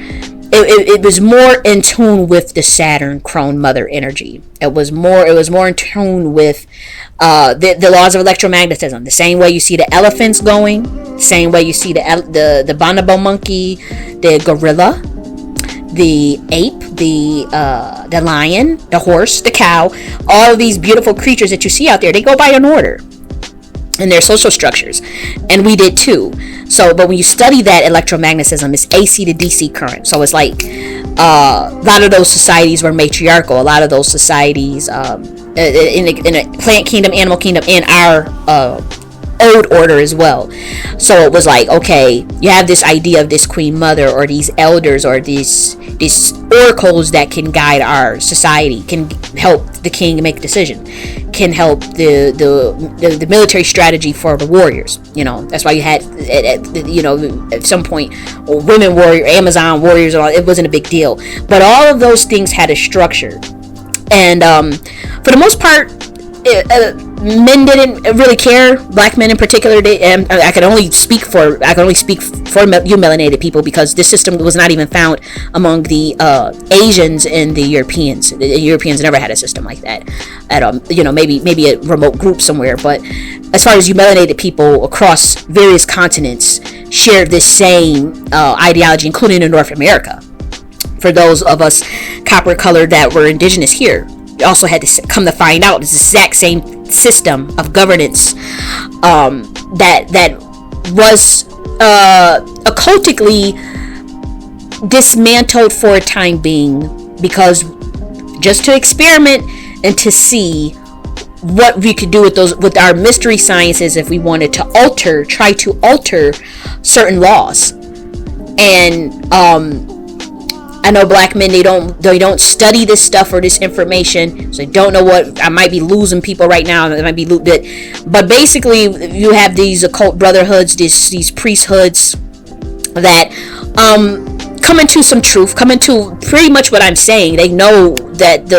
It was more in tune with the Saturn Crone Mother energy. It was more in tune with the laws of electromagnetism. The same way you see the elephants going, the same way you see the bonobo monkey, the gorilla, the ape, the lion, the horse, the cow. All of these beautiful creatures that you see out there, they go by an order in their social structures, and we did too. So, but when you study that electromagnetism, it's AC to DC current. So it's like a lot of those societies were matriarchal. A lot of those societies in a plant kingdom, animal kingdom, and our old order as well. So it was like, okay, you have this idea of this Queen Mother, or these elders, or these oracles that can guide our society, can help the king make a decision, can help the military strategy for the warriors. That's why you had at some point women warrior, Amazon warriors, and all. It wasn't a big deal, but all of those things had a structure, and for the most part, men didn't really care. Black men in particular, I can only speak for you melanated people, because this system was not even found among the Asians and the Europeans. The Europeans never had a system like that at maybe a remote group somewhere. But as far as you melanated people across various continents shared this same ideology, including in North America. For those of us copper colored that were indigenous here, we also had to come to find out it's the exact same system of governance that was occultically dismantled for a time being, because just to experiment and to see what we could do with our mystery sciences if we wanted to try to alter certain laws. And I know black men, they don't study this stuff or this information, so they don't know what. I might be losing people right now. It might be but basically, you have these occult brotherhoods, these priesthoods that come into some truth, come into pretty much what I'm saying. They know that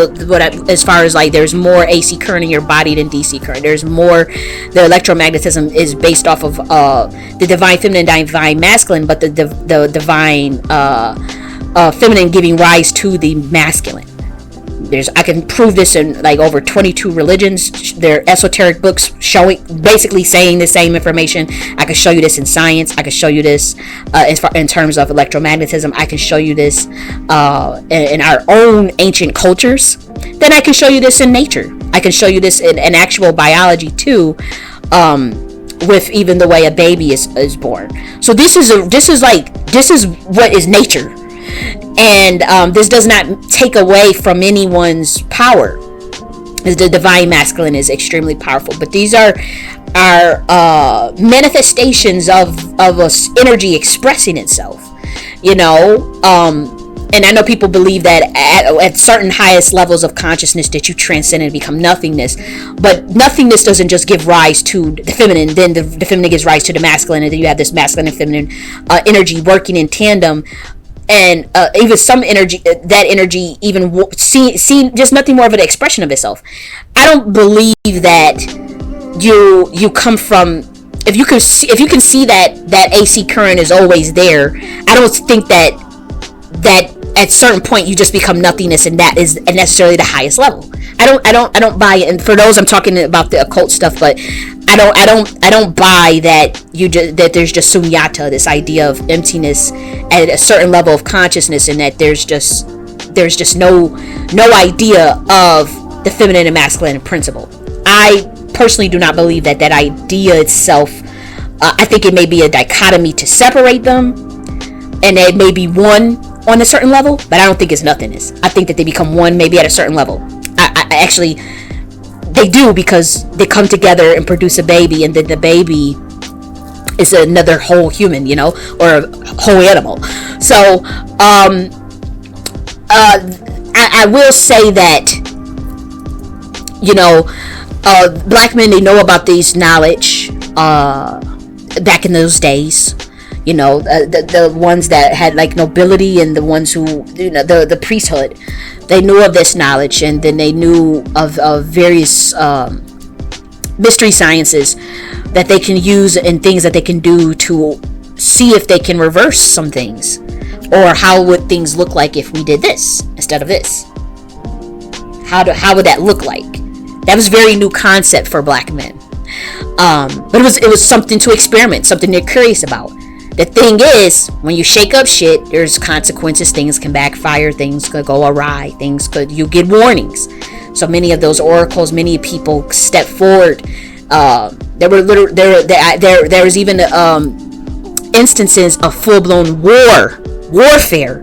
as far as like there's more AC current in your body than DC current. There's more. The electromagnetism is based off of the divine feminine, divine masculine, but the divine feminine giving rise to the masculine. I can prove this in like over 22 religions. They're esoteric books basically saying the same information. I can show you this in science. I can show you this in terms of electromagnetism. I can show you this in our own ancient cultures. Then I can show you this in nature. I can show you this in actual biology too, with even the way a baby is born. So this is what is nature. And this does not take away from anyone's power. The divine masculine is extremely powerful, but these are manifestations of us energy expressing itself. And I know people believe that at certain highest levels of consciousness that you transcend and become nothingness, but nothingness doesn't just give rise to the feminine. Then the feminine gives rise to the masculine, and then you have this masculine and feminine energy working in tandem. And even some energy, that energy even seen just nothing more of an expression of itself. I don't believe that you come from, if you can see that AC current is always there. I don't think that at certain point you just become nothingness, and that is necessarily the highest level. I don't buy it. And for those, I'm talking about the occult stuff, but I don't buy that that there's just sunyata, this idea of emptiness at a certain level of consciousness, and that there's just no idea of the feminine and masculine principle. I personally do not believe that idea itself. I think it may be a dichotomy to separate them, and it may be one on a certain level, but I don't think it's nothingness. I think that they become one maybe at a certain level. I actually, they do, because they come together and produce a baby, and then the baby is another whole human, or a whole animal. So I will say that black men, they know about these knowledge back in those days. The ones that had like nobility, and the ones who the priesthood, they knew of this knowledge, and then they knew of various mystery sciences that they can use, and things that they can do to see if they can reverse some things, or how would things look like if we did this instead of this. How would that look like? That was a very new concept for black men, but it was something to experiment, something they're curious about. The thing is, when you shake up shit, there's consequences. Things can backfire. Things could go awry. You get warnings. So many of those oracles, many people step forward. There was even instances of full-blown warfare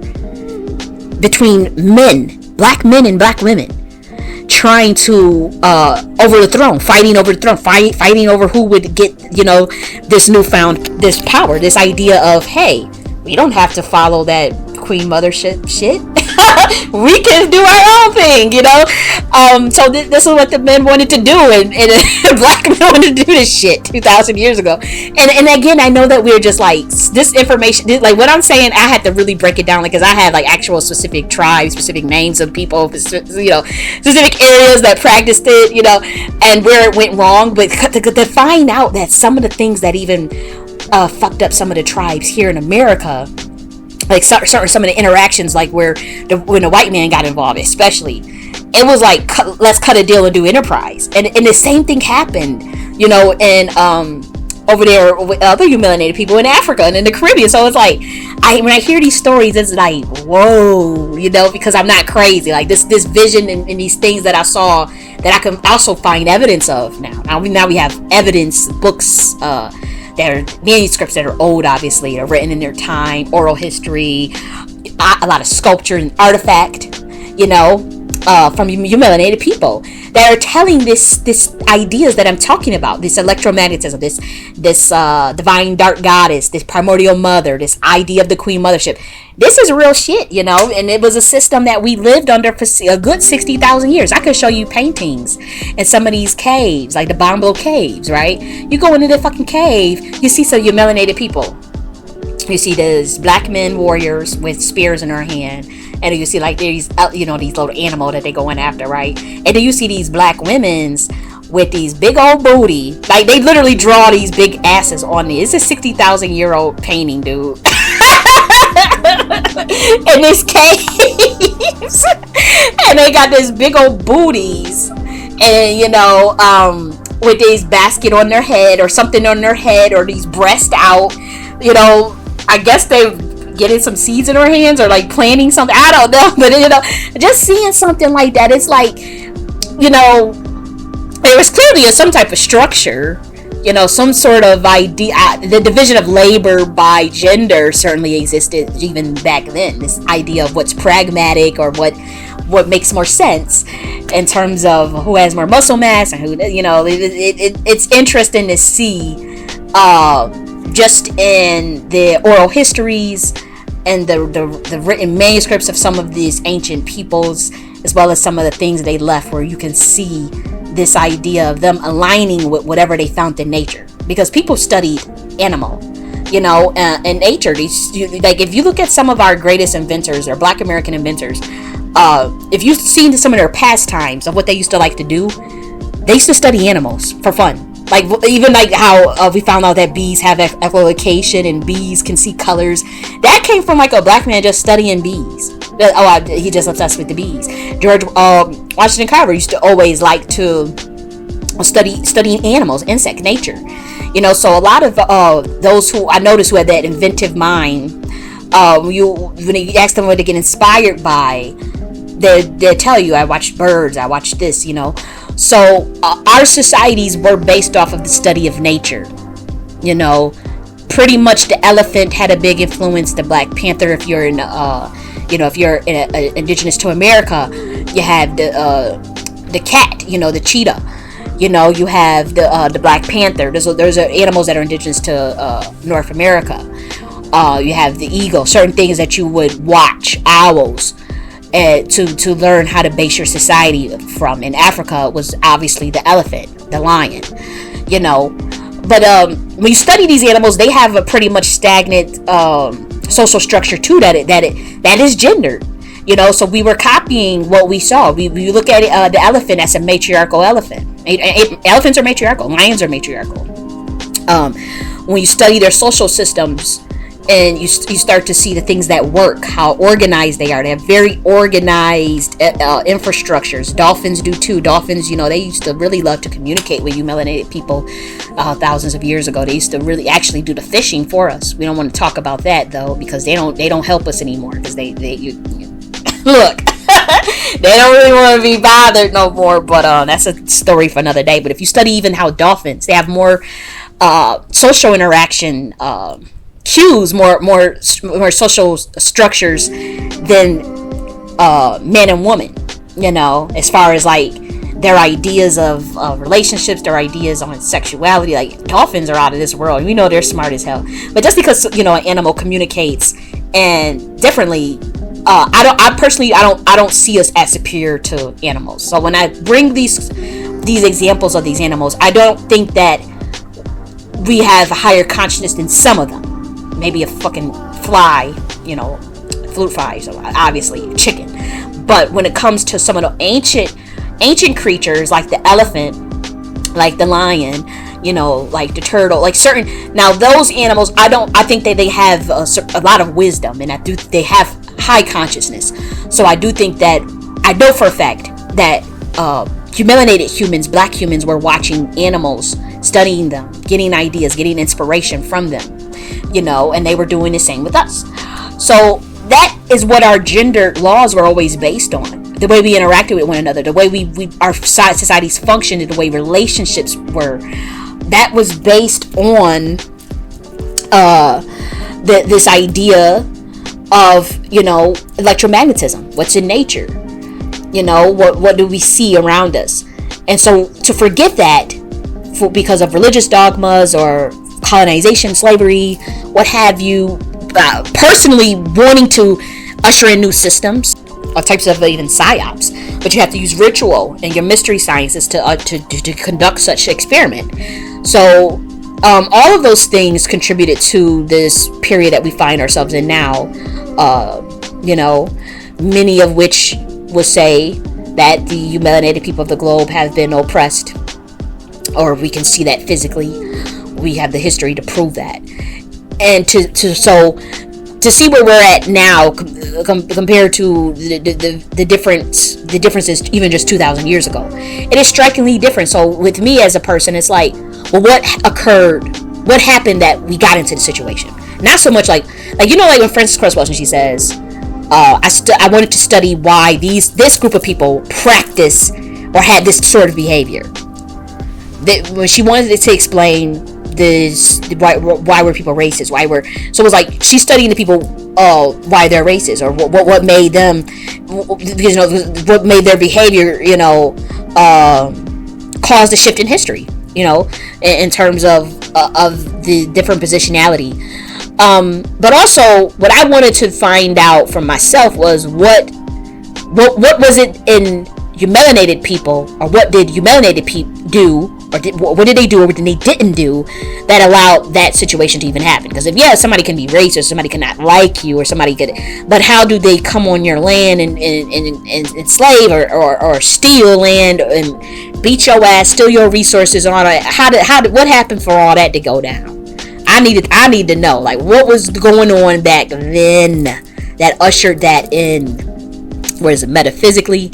between black men and black women, trying to fighting over the throne, fighting over who would get this power, this idea of, hey, we don't have to follow that queen mother shit. We can do our own thing, so this is what the men wanted to do, and black men wanted to do this shit 2,000 years ago. And again, I know that we're just like this information, like what I'm saying, I had to really break it down, like, because I had like actual specific tribes, specific names of people, specific areas that practiced it, and where it went wrong. But to find out that some of the things that even fucked up some of the tribes here in America, like some of the interactions, like when the white man got involved, especially, it was like, let's cut a deal and do enterprise, and the same thing happened, and over there with other melanated people in Africa and in the Caribbean. So it's like, when I hear these stories, it's like, whoa, because I'm not crazy. Like this vision and these things that I saw that I can also find evidence of now. Now we have evidence, books, that are manuscripts that are old, obviously, are written in their time, oral history, a lot of sculpture and artifact, from you melanated people that are telling this ideas that I'm talking about, this electromagnetism, this divine dark goddess, this primordial mother, this idea of the queen mothership. This is real shit, and it was a system that we lived under for a good 60,000 years. I could show you paintings in some of these caves, like the Bombo caves, right? You go into the fucking cave, you see some of your melanated people. You see these black men warriors with spears in their hand, and you see like these these little animal that they going after, right? And then you see these black women's with these big old booty, like they literally draw these big asses on it. It's a 60,000-year-old painting, dude. In this caves, and they got this big old booties, and with these basket on their head or something on their head, or these breasts out, I guess they getting some seeds in their hands, or like planting something, I don't know, but just seeing something like that, it's like, there was clearly some type of structure, some sort of idea. The division of labor by gender certainly existed even back then. This idea of what's pragmatic, or what makes more sense in terms of who has more muscle mass, and who, it's interesting to see, just in the oral histories and the written manuscripts of some of these ancient peoples, as well as some of the things they left, where you can see this idea of them aligning with whatever they found in nature, because people studied animal, and nature. Like if you look at some of our greatest inventors, or Black American inventors, if you've seen some of their pastimes of what they used to like to do, they used to study animals for fun. Like even like how we found out that bees have echolocation and bees can see colors. That came from like a black man just studying bees. He just obsessed with the bees. George Washington Carver used to always like to studying animals, insect nature. So a lot of those who I noticed who had that inventive mind, when you ask them what they get inspired by, they'll tell you, I watched birds, I watched this, So our societies were based off of the study of nature. Pretty much the elephant had a big influence. The Black Panther, if you're in, if you're indigenous to America, you have the cat, the cheetah. You have the Black Panther. Those are animals that are indigenous to North America. You have the eagle. Certain things that you would watch, owls. To learn how to base your society from. In Africa, it was obviously the elephant, the lion, But when you study these animals, they have a pretty much stagnant social structure too. That is gendered, So we were copying what we saw. We look at it, the elephant as a matriarchal elephant. Elephants are matriarchal. Lions are matriarchal. When you study their social systems, and you start to see the things that work, how organized they are. They have very organized infrastructures. Dolphins do too. Dolphins, they used to really love to communicate with you melanated people thousands of years ago. They used to really actually do the fishing for us. We don't want to talk about that though, because they don't help us anymore, because they look. They don't really want to be bothered no more, but that's a story for another day. But if you study even how dolphins, they have more social interaction cues, more social structures than men and women, as far as like their ideas of relationships, their ideas on sexuality. Like dolphins are out of this world. We know they're smart as hell, but just because an animal communicates and differently I don't see us as superior to animals. So when I bring these examples of these animals, I don't think that we have a higher consciousness than some of them. Maybe a fucking fly, fruit flies, obviously chicken. But when it comes to some of the ancient creatures, like the elephant, like the lion, like the turtle, like certain, now those animals, I think that they have a lot of wisdom, and they have high consciousness. So I do think that, I know for a fact that melanated humans, black humans, were watching animals, studying them, getting ideas, getting inspiration from them, and they were doing the same with us. So that is what our gender laws were always based on. The way we interacted with one another, the way our societies functioned, and the way relationships were. That was based on this idea of, electromagnetism. What's in nature? What do we see around us? And so to forget that because of religious dogmas or colonization, slavery, what have you, personally wanting to usher in new systems, or types of even psyops, but you have to use ritual and your mystery sciences to conduct such experiment. So all of those things contributed to this period that we find ourselves in now. Many of which would say that the melanated people of the globe have been oppressed, or we can see that physically. We have the history to prove that. And to see where we're at now compared to the differences even just 2,000 years ago, it is strikingly different. So with me as a person, it's like, well, what occurred? What happened that we got into the situation? Not so much like when Frances Cress Welsing, she says, I wanted to study why this group of people practice or had this sort of behavior. When she wanted to explain why were people racist, so it was like she's studying the people, why they're racist, or what made them, because what made their behavior cause the shift in history, in terms of the different positionality. But also what I wanted to find out from myself was what was it in melanated people, or what did melanated people do, or what did they do or what they didn't do that allowed that situation to even happen? Because if somebody can be racist, somebody cannot like you, or somebody could, but how do they come on your land and enslave or steal land and beat your ass, steal your resources and all that? What happened for all that to go down? I need to know, like, what was going on back then that ushered that in. Where is it, metaphysically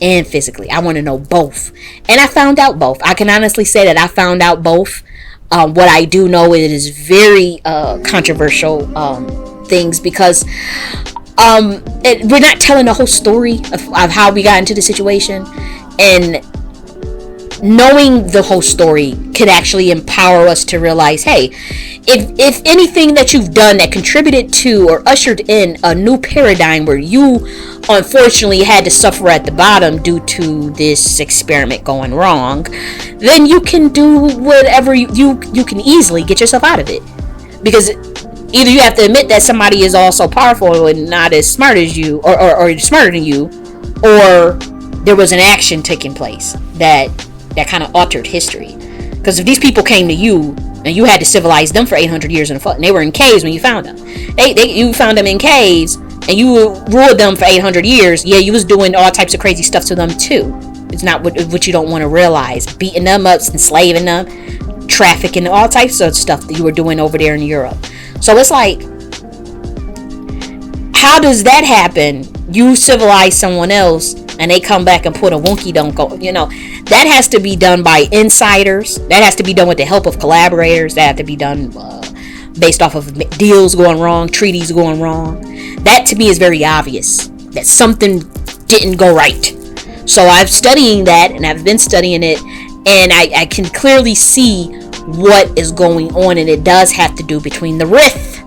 and physically? I want to know both, and I found out both. I can honestly say that I found out both. What I do know, it is very controversial things, because we're not telling the whole story of how we got into the situation, and knowing the whole story could actually empower us to realize, hey, if anything that you've done that contributed to or ushered in a new paradigm where you unfortunately had to suffer at the bottom due to this experiment going wrong, then you can do whatever you can easily get yourself out of it. Because either you have to admit that somebody is also powerful and not as smart as you, or smarter than you, or there was an action taking place that kind of altered history. Because if these people came to you and you had to civilize them for 800 years and they were in caves when you found them, you found them in caves and you ruled them for 800 years, you was doing all types of crazy stuff to them too. It's not what you don't want to realize. Beating them up, enslaving them, trafficking, all types of stuff that you were doing over there in Europe. So it's like, how does that happen? You civilize someone else and they come back and put a wonky don't go, that has to be done by insiders. That has to be done with the help of collaborators. That have to be done based off of deals going wrong, treaties going wrong. That to me is very obvious that something didn't go right. So I'm studying that, and I've been studying it, and I can clearly see what is going on, and it does have to do between the rift,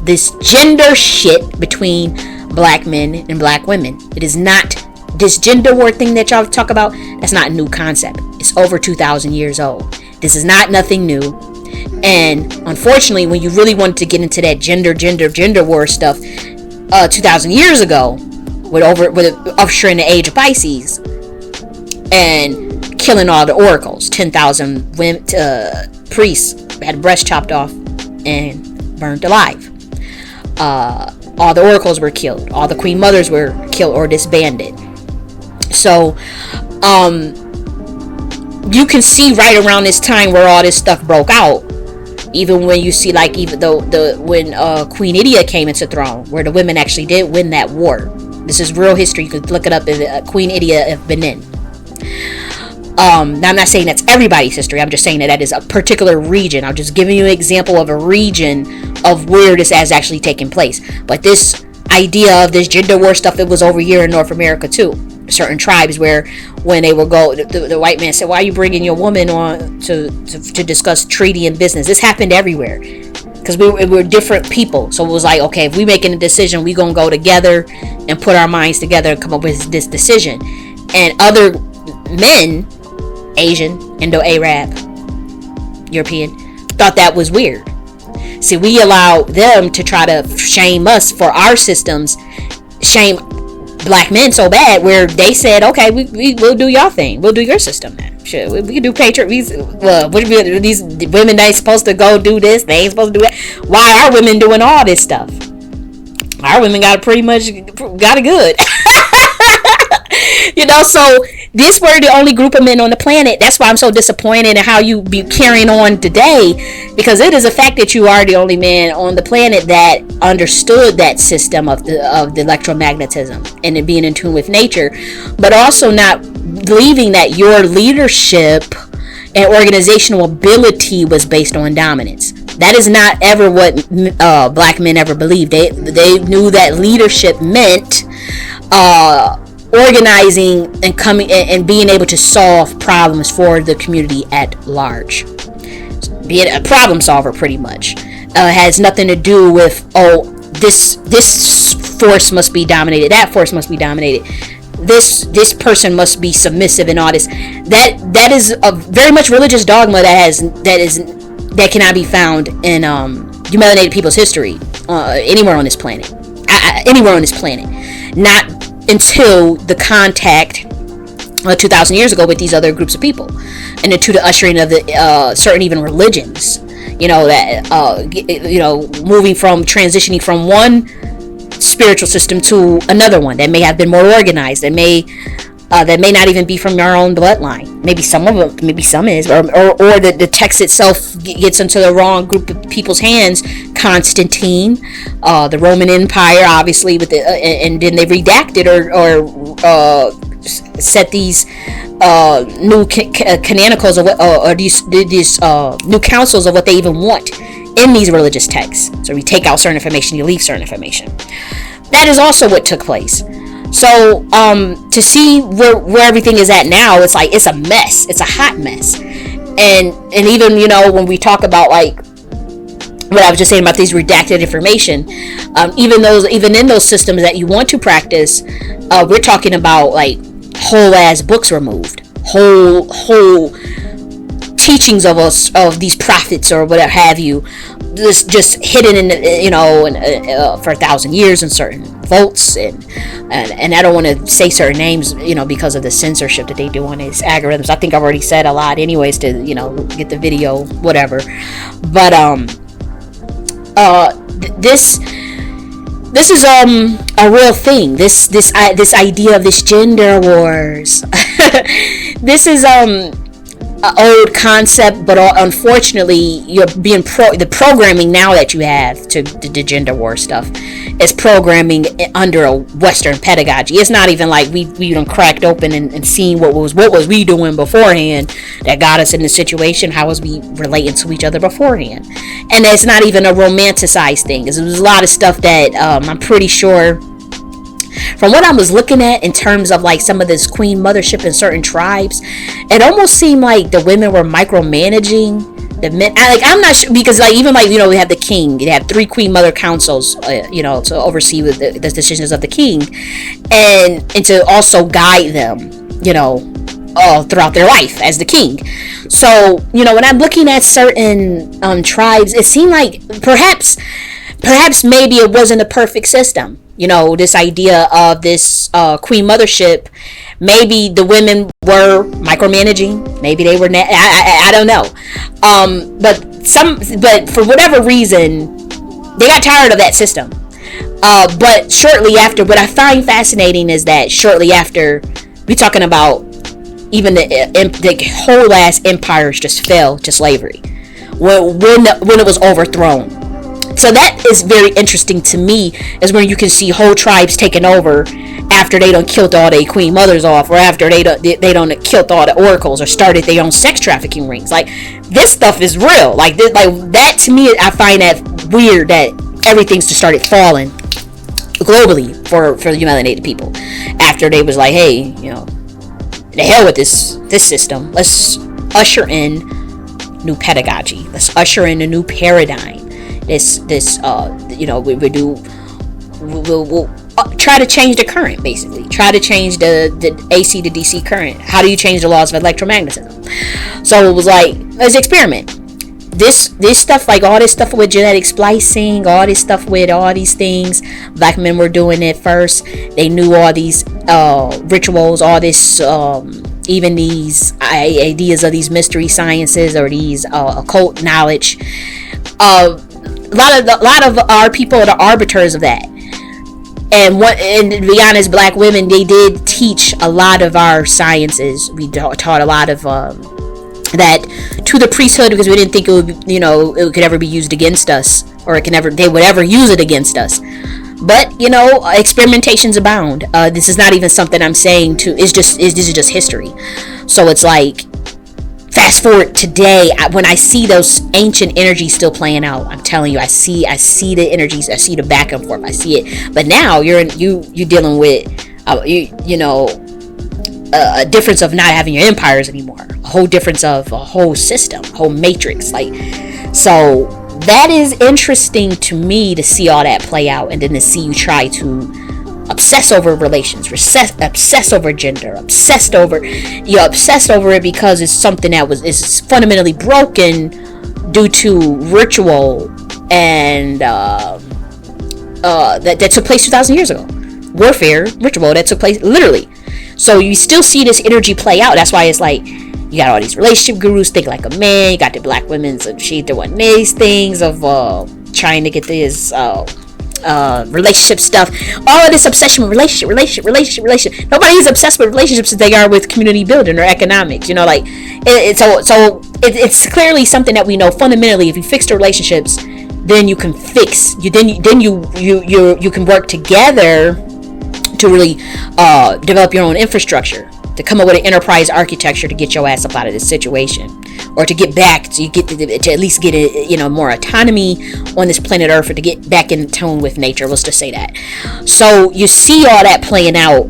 this gender shit between black men and black women. It is not this gender war thing that y'all talk about. That's not a new concept. It's over 2,000 years old. This is not nothing new. And unfortunately, when you really wanted to get into that gender war stuff, 2,000 years ago, with ushering the age of Pisces and killing all the oracles. 10,000 women, priests had breasts chopped off and burned alive. All the oracles were killed. All the queen mothers were killed or disbanded. So, you can see right around this time where all this stuff broke out. Even when you see, like, even though when Queen Idia came into throne, where the women actually did win that war. This is real history. You could look it up in Queen Idia of Benin. Now, I'm not saying that's everybody's history. I'm just saying that is a particular region. I'm just giving you an example of a region of where this has actually taken place. But this idea of this gender war stuff, it was over here in North America too. Certain tribes where when they would go, the white man said, why are you bringing your woman on to discuss treaty and business? This happened everywhere because we're different people. So it was like, okay, if we making a decision, we gonna go together and put our minds together and come up with this decision. And other men, Asian, Indo-Arab, European, thought that was weird. See, we allow them to try to shame us for our systems, shame black men so bad, where they said, okay, we'll do your thing, we'll do your system then. Sure, we can do these women ain't supposed to go do this, they ain't supposed to do that. Why are women doing all this stuff? Our women got it good. So this were the only group of men on the planet. That's why I'm so disappointed in how you be carrying on today, because it is a fact that you are the only man on the planet that understood that system of the electromagnetism and it being in tune with nature, but also not believing that your leadership and organizational ability was based on dominance. That is not ever what black men ever believed. They knew that leadership meant organizing and coming and being able to solve problems for the community at large. Being a problem solver, pretty much, has nothing to do with this force must be dominated, that force must be dominated, this person must be submissive, and all this. That is a very much religious dogma that cannot be found in you melanated people's history anywhere on this planet. Not until the contact 2,000 years ago with these other groups of people, and into the ushering of the certain even religions, moving from transitioning from one spiritual system to another one that may have been more organized, that may not even be from your own bloodline. Maybe some of them, maybe some is, or the text itself gets into the wrong group of people's hands. Constantine, the Roman Empire, obviously, with and then they redacted or set these new canonicals or these new councils of what they even want in these religious texts. So you take out certain information, you leave certain information. That is also what took place. So to see where everything is at now, it's like it's a mess. It's a hot mess. And even when we talk about like what I was just saying about these redacted information, even in those systems that you want to practice, we're talking about like whole ass books removed, whole teachings of these prophets or whatever have you, just hidden in for 1,000 years in certain votes, and I don't want to say certain names because of the censorship that they do on these algorithms. I think I've already said a lot anyways to get the video whatever, but this is a real thing. This idea of this gender wars. This is an old concept, but unfortunately, you're being the programming now that you have to the gender war stuff is programming under a Western pedagogy. It's not even like we done cracked open and seen what was we doing beforehand that got us in this situation. How was we relating to each other beforehand? And it's not even a romanticized thing. There's a lot of stuff that I'm pretty sure, from what I was looking at in terms of like some of this queen mothership in certain tribes, it almost seemed like the women were micromanaging the men. I'm not sure, because even we have the king. They have 3 queen mother councils, to oversee with the decisions of the king, and to also guide them, throughout their life as the king. So when I'm looking at certain tribes, it seemed like perhaps maybe it wasn't a perfect system. This idea of this queen mothership. Maybe the women were micromanaging. Maybe they were. I don't know. But for whatever reason, they got tired of that system. But shortly after, what I find fascinating is that shortly after, we're talking about even the whole ass empires just fell to slavery when it was overthrown. So that is very interesting to me, is when you can see whole tribes taking over after they done killed all their queen mothers off, or after they done killed all the oracles, or started their own sex trafficking rings. Like, this stuff is real. Like that to me, I find that weird that everything's just started falling globally for the melanated people after they was like, hey, the hell with this system. Let's usher in new pedagogy. Let's usher in a new paradigm. We'll try to change the current, basically. Try to change the AC to DC current. How do you change the laws of electromagnetism? So it was like, let's experiment. This stuff, like all this stuff with genetic splicing, all this stuff with all these things, black men were doing it first. They knew all these rituals, all this, even these ideas of these mystery sciences or these occult knowledge. A lot of our people are the arbiters of that. And to be honest, black women, they did teach a lot of our sciences. We taught a lot of that to the priesthood, because we didn't think it would, it could ever be used against us, or they would ever use it against us. But experimentations abound. This is not even something I'm saying this is just history. So it's like, fast forward today, when I see those ancient energies still playing out, I'm telling you, I see the energies, I see the back and forth, I see it. But now you're dealing with a difference of not having your empires anymore, a whole difference of a whole system, a whole matrix. Like, so that is interesting to me, to see all that play out, and then to see you try to obsess over relations, obsess over gender, obsessed over it because it's something that is fundamentally broken due to ritual and that took place 2,000 years ago. Warfare, ritual that took place literally. So you still see this energy play out. That's why it's like, you got all these relationship gurus, think like a man. You got the black women's and she doing these things of trying to get this relationship stuff. All of this obsession with relationship. Nobody is obsessed with relationships as they are with community building or economics. It's clearly something that we know fundamentally. If you fix the relationships, then you can fix. You can work together to really develop your own infrastructure, to come up with an enterprise architecture to get your ass up out of this situation, or to get back, to at least get more autonomy on this planet Earth, or to get back in tune with nature. Let's just say that. So you see all that playing out,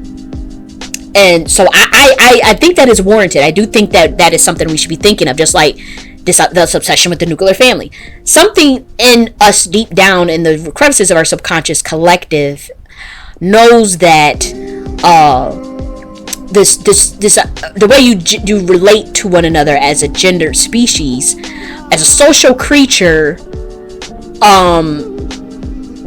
and so I think that is warranted. I do think that is something we should be thinking of, just like this obsession with the nuclear family. Something in us deep down in the crevices of our subconscious collective knows that the way you relate to one another as a gendered species, as a social creature,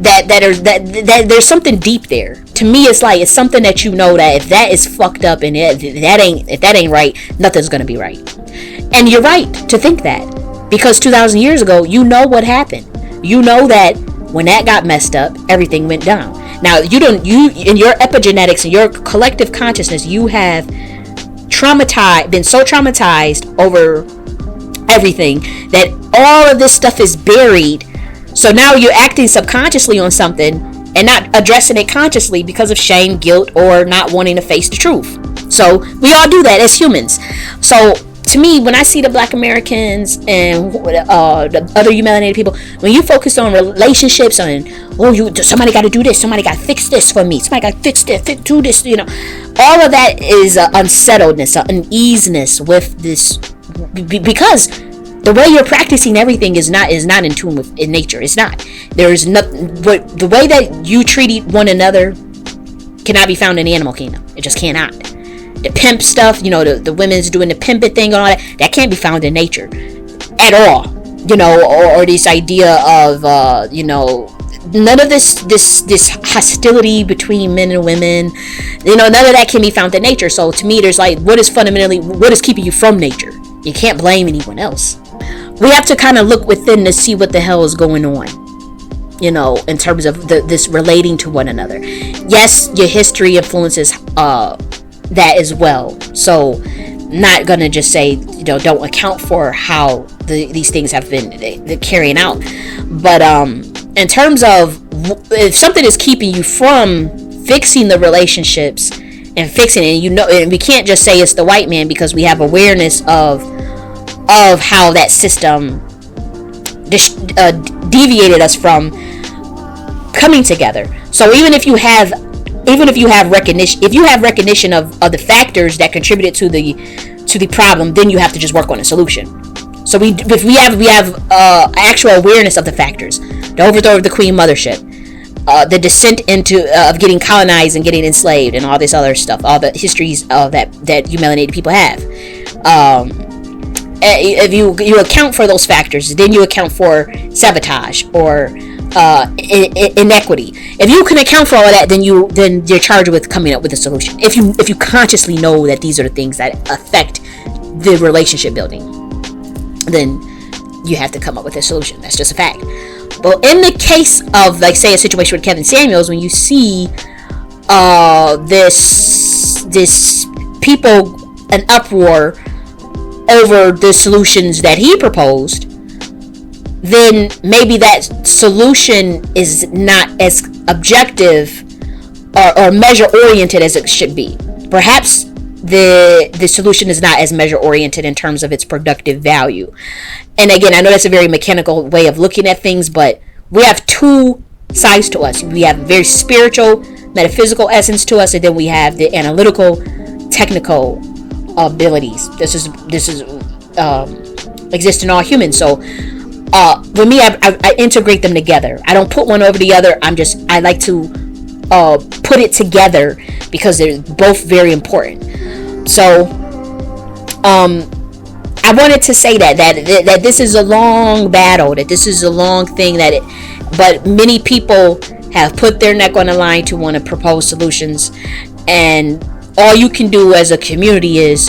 that there's something deep there. To me, it's like, it's something that that if that is fucked up and if that ain't right, nothing's gonna be right. And you're right to think that, because 2,000 years ago, what happened. That when that got messed up, everything went down. Now, you in your epigenetics and your collective consciousness, you have been so traumatized over everything that all of this stuff is buried. So now you're acting subconsciously on something and not addressing it consciously because of shame, guilt, or not wanting to face the truth. So we all do that as humans. So to me, when I see the black Americans and the other melanated people, when you focus on relationships, on somebody got to do this, somebody got to fix this for me, somebody got to fix this, do this, all of that is unsettledness, uneasiness with this, because the way you're practicing everything is not in tune with in nature. It's not. There is nothing. But the way that you treat one another cannot be found in the animal kingdom. It just cannot. The pimp stuff, the women's doing the pimping thing and all that can't be found in nature at all. Or this idea of none of this hostility between men and women, none of that can be found in nature. So to me, there's like, what is keeping you from nature? You can't blame anyone else. We have to kind of look within to see what the hell is going on, in terms of this relating to one another. Yes, your history influences that as well. So not gonna just say, don't account for how these things have been carrying out. But in terms of if something is keeping you from fixing the relationships and fixing it, and we can't just say it's the white man, because we have awareness of how that system deviated us from coming together. So even if you have recognition of the factors that contributed to the problem, then you have to just work on a solution. So if we have actual awareness of the factors, the overthrow of the Queen Mothership, the descent of getting colonized and getting enslaved, and all this other stuff, all the histories that you melanated people have. If you account for those factors, then you account for sabotage or inequity. If you can account for all of that, then you're charged with coming up with a solution. If you consciously know that these are the things that affect the relationship building, then you have to come up with a solution. That's just a fact. But in the case of, like, say, a situation with Kevin Samuels, when you see this people, an uproar over the solutions that he proposed, then maybe that solution is not as objective or measure oriented as it should be. Perhaps the solution is not as measure oriented in terms of its productive value. And again, I know that's a very mechanical way of looking at things, but we have two sides to us. We have a very spiritual, metaphysical essence to us, and then we have the analytical, technical abilities. This is exist in all humans. So for me, I integrate them together. I don't put one over the other. I like to put it together because they're both very important. So I wanted to say that this is a long battle, that this is a long thing, but many people have put their neck on the line to want to propose solutions, and all you can do as a community is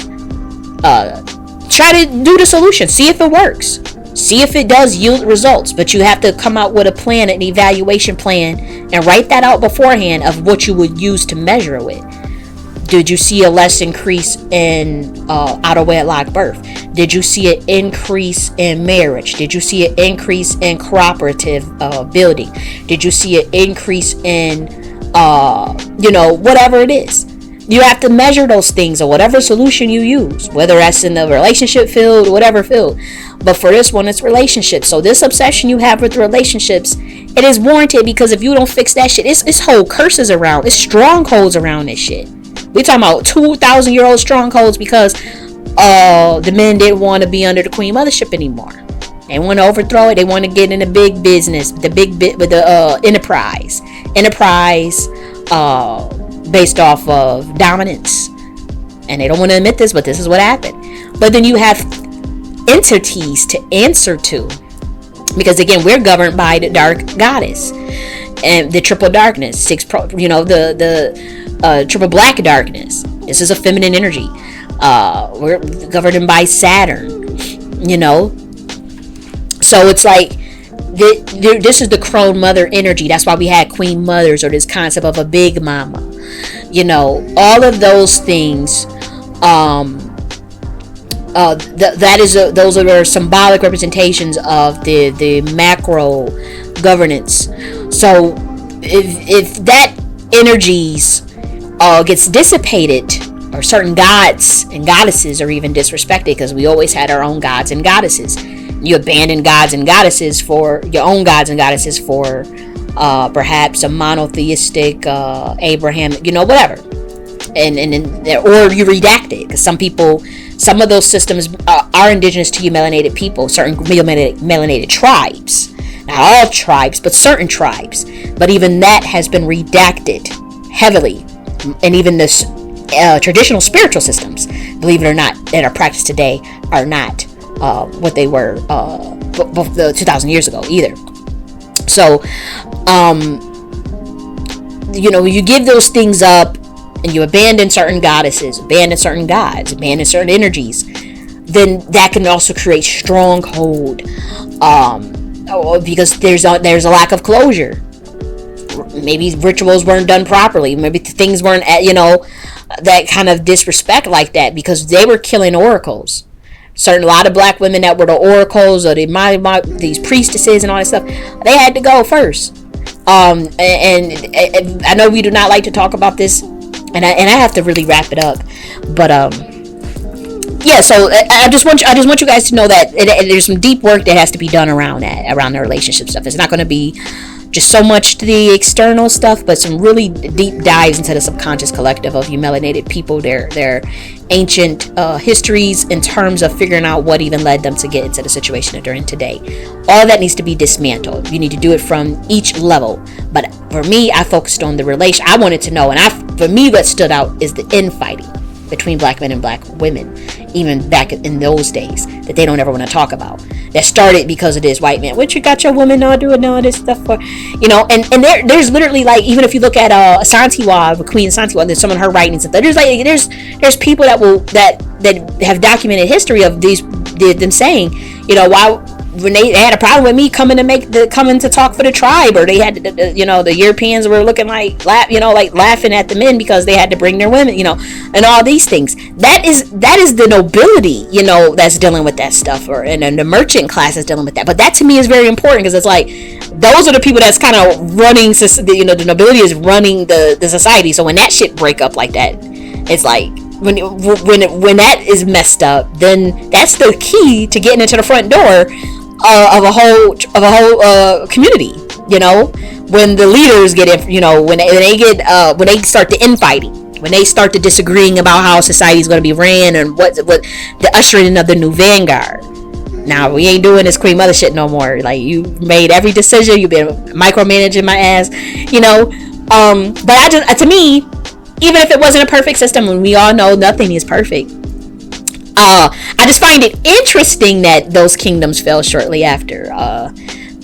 try to do the solution, see if it works, see if it does yield results. But you have to come out with a plan, an evaluation plan, and write that out beforehand of what you would use to measure it with. Did you see a less increase in out of wedlock birth? Did you see an increase in marriage? Did you see an increase in cooperative building? Did you see an increase in whatever it is? You have to measure those things, or whatever solution you use, whether that's in the relationship field, whatever field. But for this one, it's relationships. So this obsession you have with relationships, it is warranted, because if you don't fix that shit, it's whole curses around, it's strongholds around this shit. We talking about 2,000-year-old strongholds because the men didn't want to be under the Queen Mothership anymore. They want to overthrow it. They want to get in the big business, with the enterprise based off of dominance. And they don't want to admit this, but this is what happened. But then you have entities to answer to, because again, we're governed by the dark goddess and the triple darkness, the triple black darkness. This is a feminine energy. We're governed by Saturn, so it's like this is the crone mother energy. That's why we had queen mothers, or this concept of a big mama, all of those things. Those are symbolic representations of the macro governance. So if that energies gets dissipated, or certain gods and goddesses are even disrespected, because we always had our own gods and goddesses. You abandon gods and goddesses for your own gods and goddesses for perhaps a monotheistic Abraham, whatever, and or you redact it, because some of those systems are indigenous to you melanated people, certain melanated tribes, not all tribes, but certain tribes. But even that has been redacted heavily, and even this traditional spiritual systems, believe it or not, that are practiced today are not what they were 2,000 years ago either. So You give those things up and you abandon certain goddesses, abandon certain gods, abandon certain energies, then that can also create stronghold, because there's a lack of closure. Maybe rituals weren't done properly, maybe things weren't that kind of disrespect like that, because they were killing oracles. A lot of black women that were the oracles, or these priestesses and all that stuff, they had to go first. And I know we do not like to talk about this, and I have to really wrap it up, but yeah. So I just want you guys to know that there's some deep work that has to be done around the relationship stuff. It's not going to be just so much to the external stuff, but some really deep dives into the subconscious collective of you melanated people, their ancient histories, in terms of figuring out what even led them to get into the situation that they're in today. All of that needs to be dismantled. You need to do it from each level. But for me, I focused on the relation. I wanted to know, and for me, what stood out is the infighting between black men and black women, even back in those days, that they don't ever want to talk about. That started because of this white man. What you got your woman not doing all this stuff for? And there's literally, like, even if you look at Asantewaa, Queen Asantewaa, there's some of her writings. There's people that have documented history of them saying, why, when they had a problem with me coming to talk for the tribe, or they had the Europeans were looking like laughing at the men because they had to bring their women, and all these things. That is the nobility, that's dealing with that stuff, and the merchant class is dealing with that. But that to me is very important, because it's like those are the people that's kind of running, the nobility is running the society. So when that shit break up like that, it's like, when that is messed up, then that's the key to getting into the front door of a whole community. When the leaders get in, when they start the infighting, when they start to disagreeing about how society is going to be ran, and what the ushering of the new vanguard. Now, we ain't doing this queen mother shit no more. Like, you made every decision, you've been micromanaging my ass, but to me, even if it wasn't a perfect system, and we all know nothing is perfect, I just find it interesting that those kingdoms fell shortly after,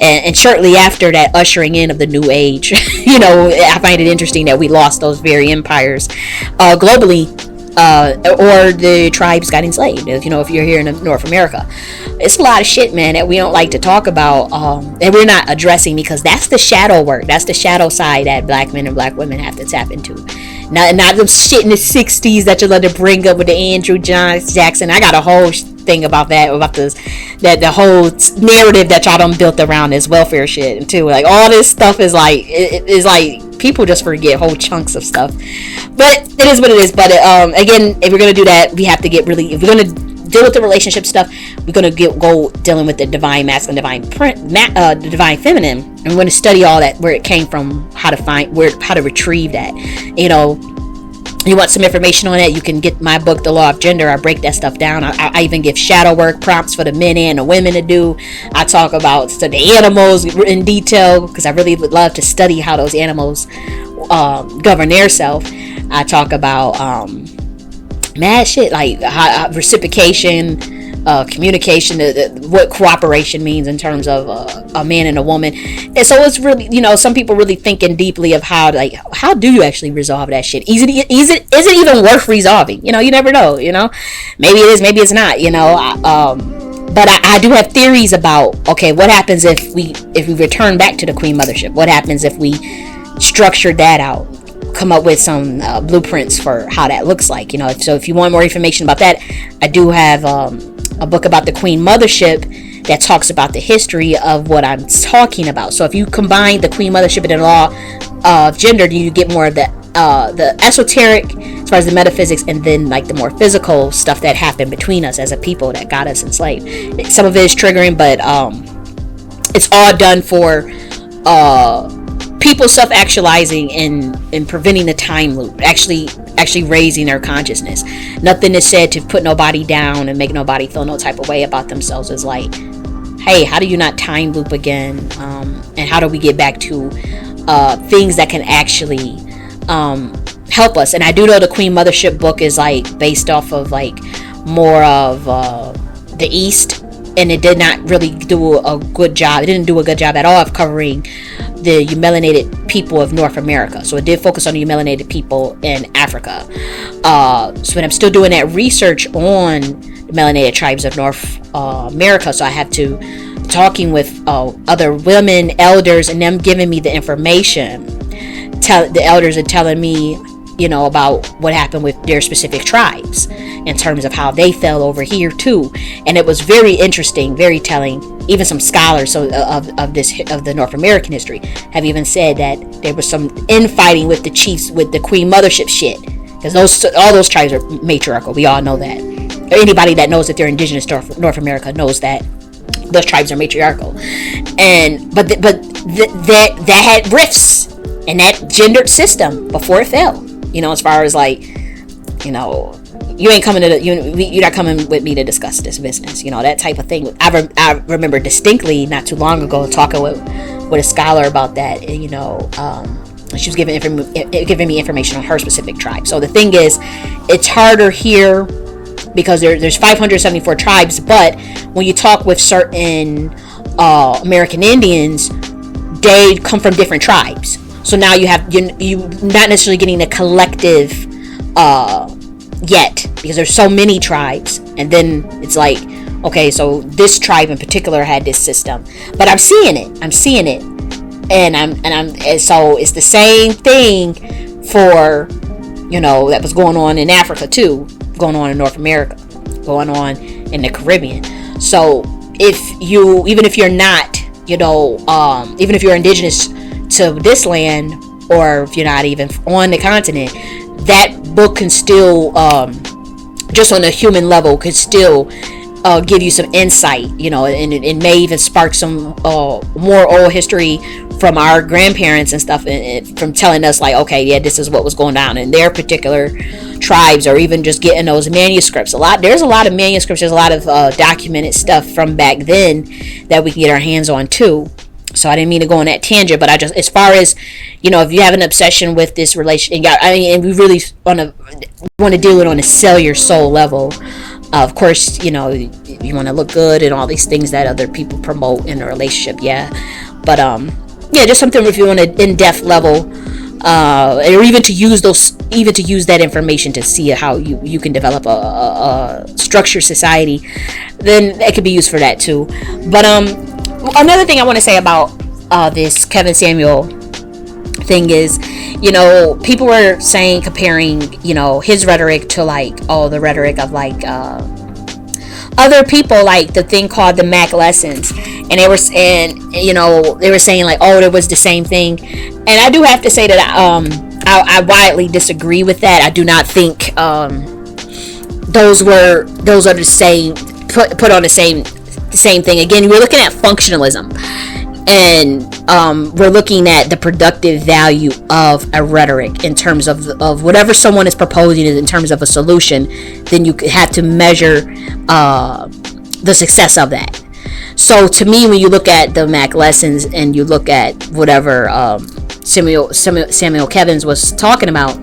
and shortly after that ushering in of the new age. I find it interesting that we lost those very empires globally, or the tribes got enslaved. If you're here in North America, it's a lot of shit, man, that we don't like to talk about, and we're not addressing, because that's the shadow work. That's the shadow side that black men and black women have to tap into. Not the shit in the 60s that you love to bring up with the Andrew Jackson. I got a whole thing about that, the whole narrative that y'all done built around this welfare shit, and too, like, all this stuff is like, it is like people just forget whole chunks of stuff. But it is what it is. But again, if we're gonna do that, we have to get really, if we're gonna deal with the relationship stuff, we're gonna go dealing with the divine masculine, the divine feminine, and we're gonna study all that, where it came from, how to retrieve that. You want some information on that, you can get my book, The Law of Gender. I break that stuff down. I even give shadow work prompts for the men and the women to do. I talk about the animals in detail, because I really would love to study how those animals govern their self. I talk about mad shit, like reciprocation, communication, what cooperation means in terms of a man and a woman. And so it's really, some people really thinking deeply of how do you actually resolve that shit? Is it even worth resolving? You never know. Maybe it is, maybe it's not. But I do have theories about, okay, what happens if we return back to the queen mothership? What happens if we structure that out? Come up with some blueprints for how that looks like. So if you want more information about that, I do have a book about the queen mothership that talks about the history of what I'm talking about. So if you combine the queen mothership and the law of gender, you get more of the esoteric, as far as the metaphysics, and then like the more physical stuff that happened between us as a people that got us enslaved. Some of it is triggering, but it's all done for people self-actualizing and preventing the time loop, actually raising their consciousness. Nothing is said to put nobody down and make nobody feel no type of way about themselves. It's like, hey, how do you not time loop again, and how do we get back to things that can actually help us? And I do know the queen mothership book is like based off of like more of the East and it did not really do a good job. It didn't do a good job at all of covering the melanated people of North America. So it did focus on the melanated people in Africa. So I'm still doing that research on the melanated tribes of North America. So I have to talking with other women elders, and them giving me the information. The elders are telling me, about what happened with their specific tribes in terms of how they fell over here too. And it was very interesting, very telling. Even some scholars of the North American history have even said that there was some infighting with the chiefs with the Queen Mothership shit, because all those tribes are matriarchal. We all know that. Anybody that knows that they're indigenous to North America knows that those tribes are matriarchal. And but that had rifts in that gendered system before it fell. As far as like, you ain't coming to you're not coming with me to discuss this business, that type of thing. I remember distinctly not too long ago talking with a scholar about that. And, she was giving me information on her specific tribe. So the thing is, it's harder here because there's 574 tribes, but when you talk with certain American Indians, they come from different tribes. So now you not necessarily getting the collective yet, because there's so many tribes, and then it's like, okay, so this tribe in particular had this system, but I'm seeing it, and so it's the same thing for that was going on in Africa too, going on in North America, going on in the Caribbean. So even if you're not, even if you're indigenous to this land, or if you're not even on the continent, that book can still, just on a human level, could still give you some insight, and it may even spark some more oral history from our grandparents and stuff, and from telling us like, okay, yeah, this is what was going on in their particular tribes, or even just getting those manuscripts. There's a lot of manuscripts, there's a lot of documented stuff from back then that we can get our hands on too. So I didn't mean to go on that tangent, but I just, as far as, if you have an obsession with this relation, and we really want to deal with it on a cellular soul level, of course, you want to look good and all these things that other people promote in a relationship, yeah. But just something if you want an in-depth level, or even to use that information to see how you can develop a structured society, then it could be used for that too. But another thing I want to say about this Kevin Samuel thing is, people were saying, comparing, his rhetoric to like the rhetoric of like other people, like the thing called the Mac lessons, and they were saying like, oh, it was the same thing. And I do have to say that I widely disagree with that. I do not think those are the same, put on the same thing. Again, we're looking at functionalism, and we're looking at the productive value of a rhetoric in terms of whatever someone is proposing in terms of a solution. Then you have to measure the success of that. So to me, when you look at the Mac lessons and you look at whatever Samuel Kevins was talking about,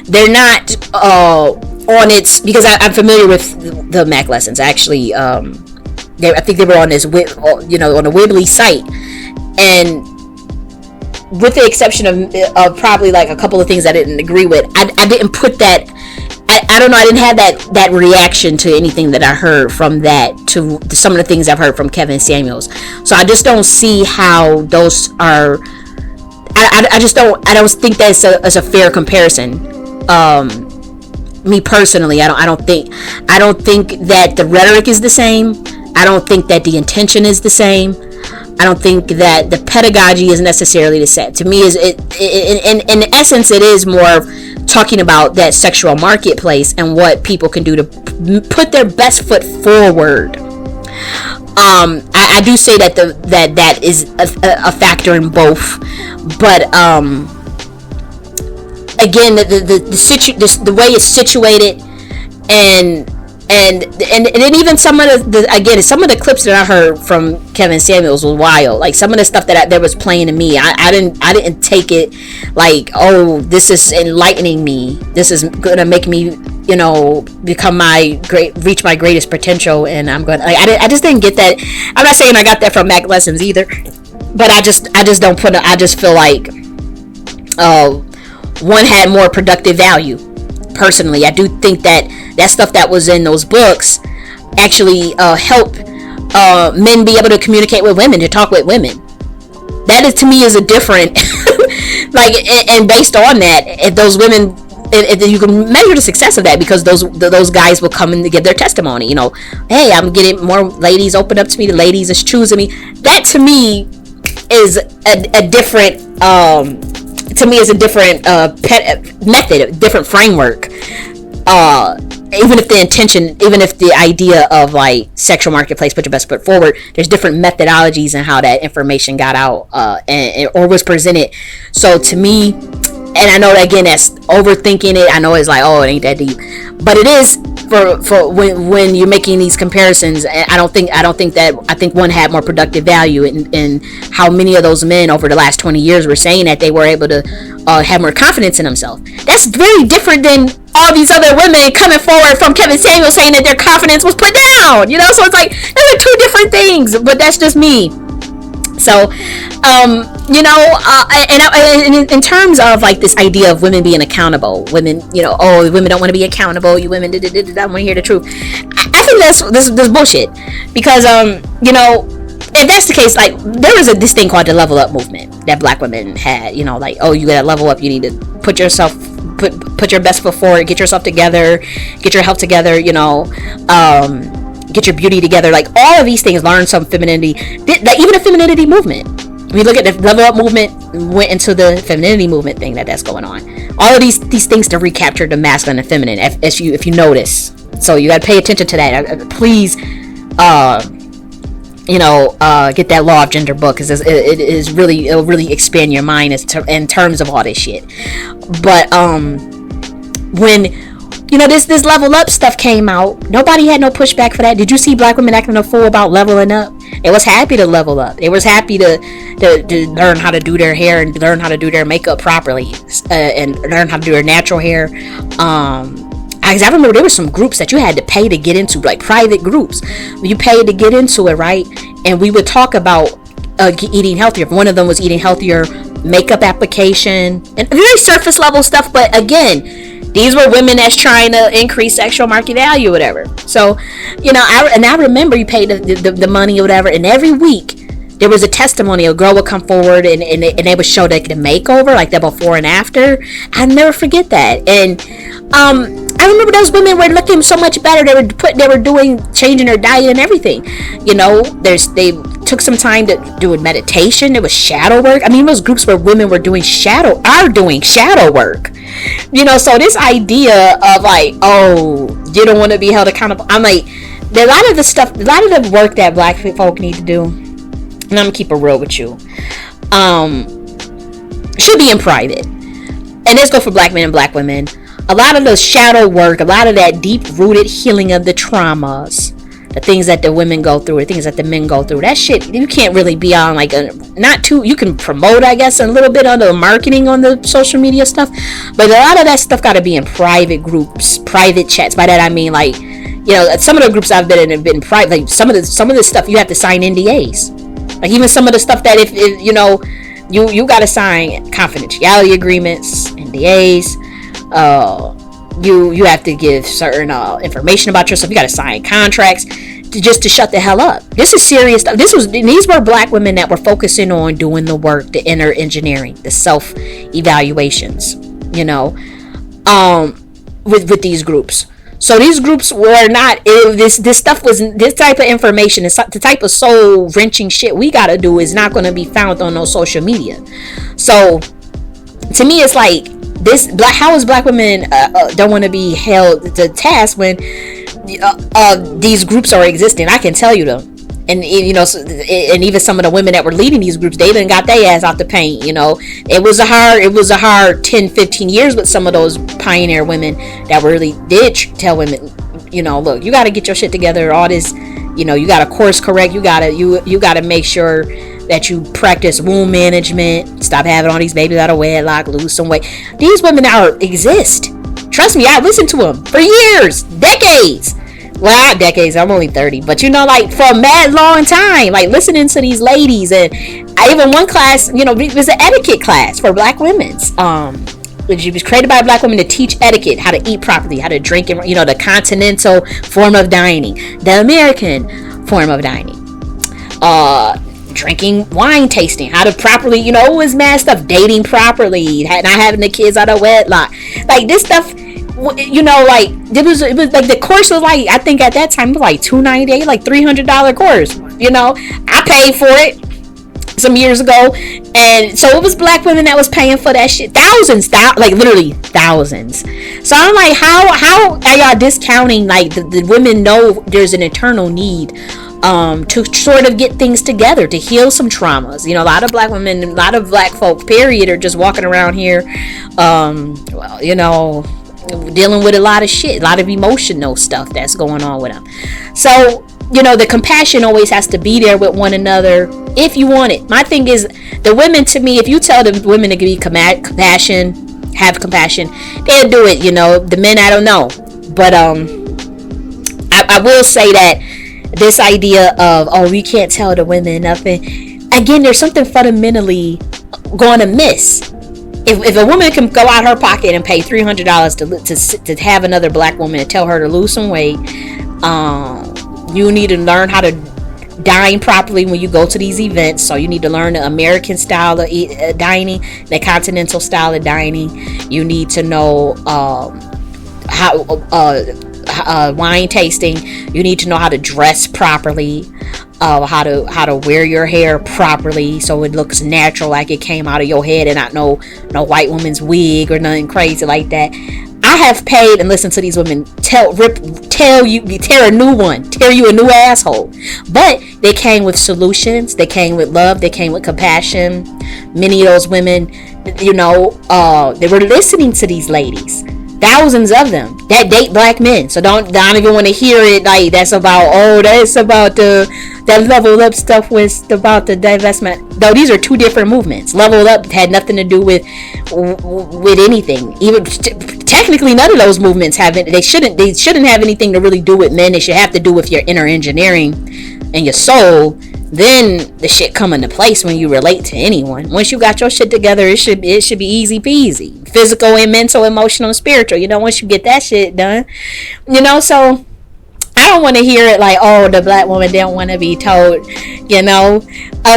they're not on its, because I'm familiar with the Mac lessons. Actually, I think they were on this, on a Wibbly site, and with the exception of probably like a couple of things I didn't agree with, I didn't put that. I don't know. I didn't have that reaction to anything that I heard from that, to some of the things I've heard from Kevin Samuels. So I just don't see how those are. I don't think that's a fair comparison. Me personally, I don't think that the rhetoric is the same. I don't think that the intention is the same. I don't think that the pedagogy is necessarily the same. To me, in essence, it is more talking about that sexual marketplace and what people can do to put their best foot forward. I do say that that is a factor in both, but again, the way it's situated, and even some of the clips that I heard from Kevin Samuels was wild. Like some of the stuff that was playing to me, I didn't take it like, oh, this is enlightening me, this is gonna make me become reach my greatest potential, and I'm going. I just didn't get that. I'm not saying I got that from Mac lessons either, but I just don't put. I just feel like one had more productive value. Personally, I do think that stuff that was in those books actually help men be able to communicate with women, to talk with women. That is, to me, is a different and based on that, if those women, if you can measure the success of that, because those guys will come in to give their testimony. Hey, I'm getting more ladies open up to me. The ladies is choosing me. That to me is a different. To me, is a different method, a different framework. Even if the intention, even if the idea of like sexual marketplace, put your best foot forward, there's different methodologies in how that information got out or was presented. So to me, and I know that, again, that's overthinking it. I know it's like, oh, it ain't that deep, but it is for when you're making these comparisons. I think one had more productive value in how many of those men over the last 20 years were saying that they were able to have more confidence in themselves. That's very different than all these other women coming forward from Kevin Samuel saying that their confidence was put down. So it's like, those are two different things, but that's just me. So, and in terms of like this idea of women being accountable, women, women don't want to be accountable. You women, I want to hear the truth. I think that's bullshit, because, if that's the case, like, there was this thing called the level up movement that black women had, like, oh, you gotta level up. You need to put your best foot forward, get yourself together, get your health together, get your beauty together, like all of these things. Learn some femininity, like even the femininity movement. When you look at the level up movement, went into the femininity movement thing that's going on. All of these things to recapture the masculine and feminine, if you notice. So you got to pay attention to that. Please, get that Law of Gender book, because it'll really expand your mind in terms of all this shit. But when this level up stuff came out, nobody had no pushback for that. Did you see black women acting a fool about leveling up? They was happy to level up. They was happy to learn how to do their hair and learn how to do their makeup properly, and learn how to do their natural hair. I remember there were some groups that you had to pay to get into, like private groups. You paid to get into it, right? And we would talk about eating healthier. One of them was eating healthier, makeup application, and very surface level stuff. But again, these were women that's trying to increase sexual market value or whatever. So, I remember you paid the money or whatever, and every week there was a testimony. A girl would come forward and they would show the makeover, like the before and after. I'll never forget that. And I remember those women were looking so much better. They were changing their diet and everything. They took some time to do meditation. There was shadow work. I mean, those groups where women were doing shadow work. So this idea of like, oh, you don't want to be held accountable. I'm like, a lot of the work that black folk need to do, and I'm gonna keep it real with you, should be in private. And this goes for black men and black women. A lot of the shadow work, a lot of that deep-rooted healing of the traumas, the things that the women go through, the things that the men go through, that shit, you can't really be on like you can promote, I guess, a little bit on the marketing on the social media stuff, but a lot of that stuff got to be in private groups, private chats. By that I mean, like, some of the groups I've been in have been private. Like some of the stuff you have to sign NDAs. Like even some of the stuff that if you got to sign confidentiality agreements, NDAs. You have to give certain information about yourself. You got to sign contracts just to shut the hell up. This is serious stuff. These were black women that were focusing on doing the work, the inner engineering, the self evaluations. With these groups. So these groups were not. This stuff was this type of information. The type of soul wrenching shit we gotta do is not going to be found on no social media. So to me, it's like. How is black women don't want to be held to task when these groups are existing? I can tell you them, and and even some of the women that were leading these groups, they done got their ass out the paint. It was a hard 10-15 years with some of those pioneer women that really did tell women, look, you got to get your shit together. All this, you got to course correct. You got to make sure that you practice womb management, stop having all these babies out of wedlock, lose some weight. These women now exist. Trust me, I listened to them for years, decades. Well, not decades, I'm only 30, but like for a mad long time, like listening to these ladies. And I even one class, it was an etiquette class for black women's. Which was created by black women to teach etiquette, how to eat properly, how to drink, and the continental form of dining, the American form of dining, drinking, wine tasting, how to properly, it was mad stuff, dating properly, not having the kids out of wedlock, like this stuff. Like it was like the course was like, I think at that time it was like $298, like $300 course. I paid for it some years ago, and so it was black women that was paying for that shit, thousands, like literally thousands. So I'm like, how are y'all discounting like the women know there's an internal need to sort of get things together, to heal some traumas. A lot of black women, a lot of black folk period are just walking around here dealing with a lot of shit, a lot of emotional stuff that's going on with them. So the compassion always has to be there with one another if you want it. My thing is, the women, to me, if you tell the women to be have compassion, they'll do it. The men, I don't know, but I will say that this idea of, we can't tell the women nothing, again, there's something fundamentally going to miss. If a woman can go out her pocket and pay $300 to have another black woman to tell her to lose some weight, you need to learn how to dine properly when you go to these events. So you need to learn the American style of dining, the continental style of dining. You need to know how wine tasting. You need to know how to dress properly, how to wear your hair properly so it looks natural, like it came out of your head and not no white woman's wig or nothing crazy like that. I have paid and listened to these women tear you a new asshole, but they came with solutions, they came with love, they came with compassion. Many of those women, they were listening to these ladies, thousands of them that date black men. So don't even want to hear it like that's about that level up stuff was about the divestment. Though these are two different movements. Level up had nothing to do with anything. Even technically, none of those movements have it. They shouldn't have anything to really do with men. It should have to do with your inner engineering and your soul. Then the shit come into place when you relate to anyone. Once you got your shit together, it should be easy peasy. Physical and mental, emotional and spiritual. Once you get that shit done, so I don't want to hear it like, the black woman don't want to be told,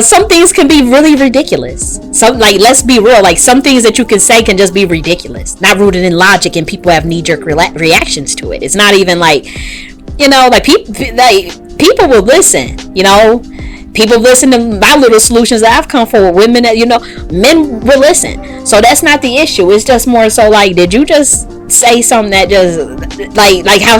some things can be really ridiculous. Some, like, let's be real, like some things that you can say can just be ridiculous, not rooted in logic, and people have knee-jerk reactions to it. It's not even like, people will listen, People listen to my little solutions that I've come for with women that, men will listen. So that's not the issue. It's just more so like, did you just say something that just like how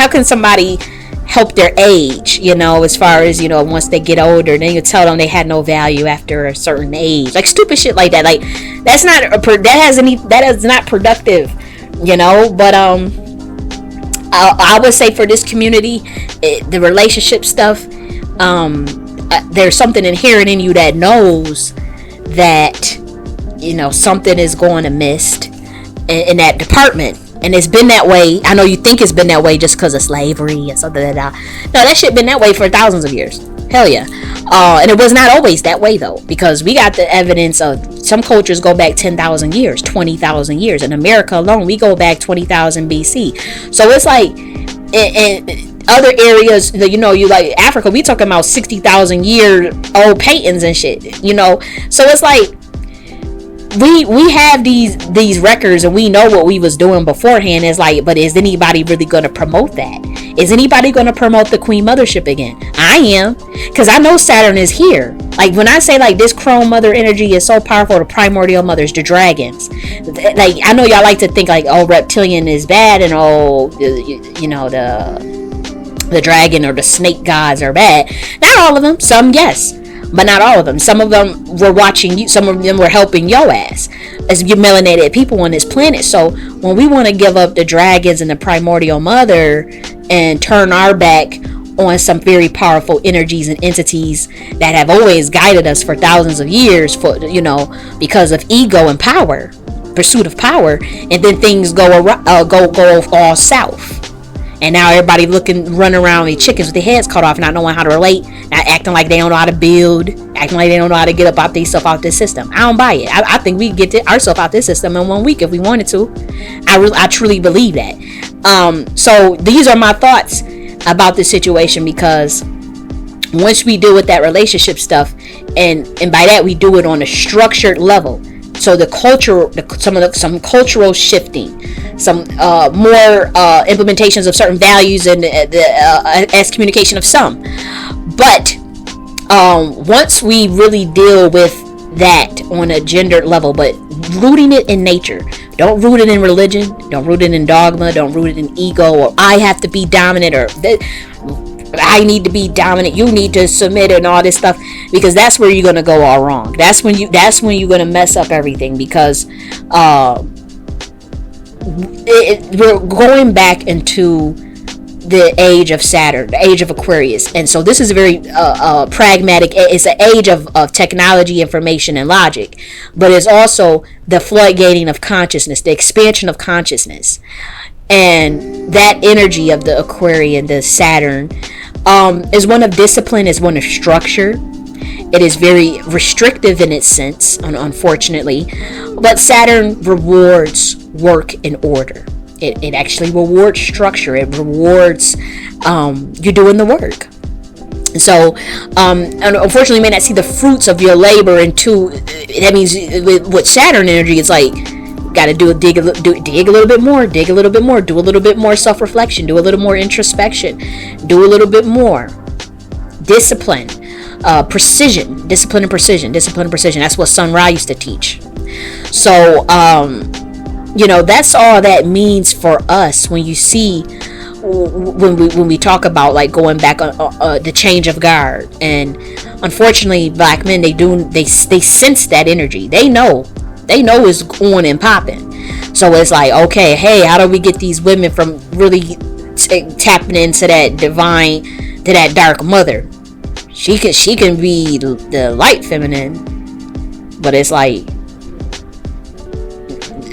can somebody help their age, as far as, once they get older, then you tell them they had no value after a certain age, like stupid shit like that. Like that is not productive, but I would say for this community, the relationship stuff, there's something inherent in you that knows that something is going to miss in that department, and it's been that way. I know you think it's been that way just because of slavery and something like that. No, that shit been that way for thousands of years. Hell yeah. And it was not always that way though, because we got the evidence of some cultures go back 10,000 years, 20,000 years. In America alone, we go back 20,000 BC. So it's like in other areas, you like Africa, we talking about 60,000 year old paintings and shit, So it's like we have these records and we know what we was doing beforehand. It's like, but is anybody really going to promote that? Is anybody going to promote the Queen Mothership again? I am, because I know Saturn is here. Like when I say like this Chrome Mother energy is so powerful, the primordial mothers, the dragons. Like I know y'all like to think like, reptilian is bad and the dragon or the snake gods are bad. Not all of them. Some, yes, but not all of them. Some of them were watching you. Some of them were helping your ass as you melanated people on this planet. So when we want to give up the dragons and the primordial mother and turn our back on some very powerful energies and entities that have always guided us for thousands of years, for because of ego and power, pursuit of power, and then things go all south. And now everybody running around like chickens with their heads cut off, not knowing how to relate, not acting like they don't know how to build, acting like they don't know how to get up out themselves out this system. I don't buy it. I think we could get ourselves out this system in 1 week if we wanted to. I truly believe that. So these are my thoughts about this situation, because once we deal with that relationship stuff, and by that we do it on a structured level. So the culture, some cultural shifting, some more implementations of certain values, and as communication of some. But once we really deal with that on a gendered level, but rooting it in nature, don't root it in religion, don't root it in dogma, don't root it in ego, or I have to be dominant, or I need to be dominant, you need to submit, and all this stuff, because that's where you're gonna go all wrong. That's when you're gonna mess up everything, because we're going back into the age of Saturn, the age of Aquarius, and so this is a very pragmatic. It's an age of technology, information, and logic, but it's also the floodgating of consciousness, the expansion of consciousness, and that energy of the Aquarian, the Saturn, is one of discipline, is one of structure. It is very restrictive in its sense, unfortunately, but Saturn rewards work and order. It actually rewards structure. It rewards you doing the work. So, and unfortunately, you may not see the fruits of your labor until, that means with Saturn energy, it's like, got to dig a little bit more, do a little bit more self-reflection, do a little more introspection, do a little bit more discipline, precision, discipline and precision. That's what Sun Ra used to teach. So, that's all that means for us. When you see, when we talk about like going back on the change of guard, and unfortunately, black men, they sense that energy. They know it's on and popping. So it's like, okay, hey, how do we get these women from really tapping into that divine, to that dark mother? She can be the light feminine, but it's like,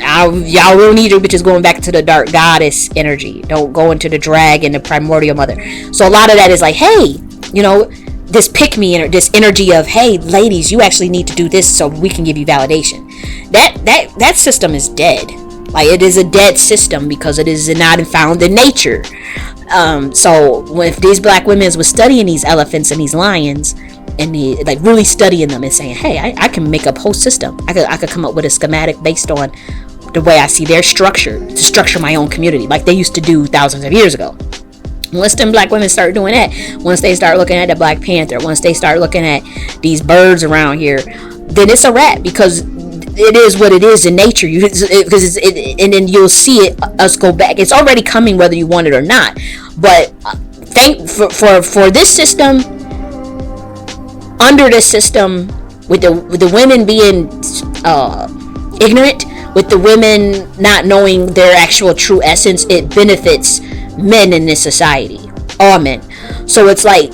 y'all will need your bitches going back to the dark goddess energy. Don't go into the dragon, the primordial mother. So a lot of that is like, hey, this pick me, this energy of, hey, ladies, you actually need to do this so we can give you validation. That system is dead. Like, it is a dead system because it is not found in nature. So if these black women were studying these elephants and these lions, and like really studying them and saying, hey, I can make a whole system. I could come up with a schematic based on the way I see their structure, to structure my own community, like they used to do thousands of years ago. Once them black women start doing that, once they start looking at the Black Panther, once they start looking at these birds around here, then it's a wrap, because it is what it is in nature. And then you'll see us go back. It's already coming, whether you want it or not. But for this system, under this system, with the women being ignorant, with the women not knowing their actual true essence, it benefits men in this society, all men. So it's like,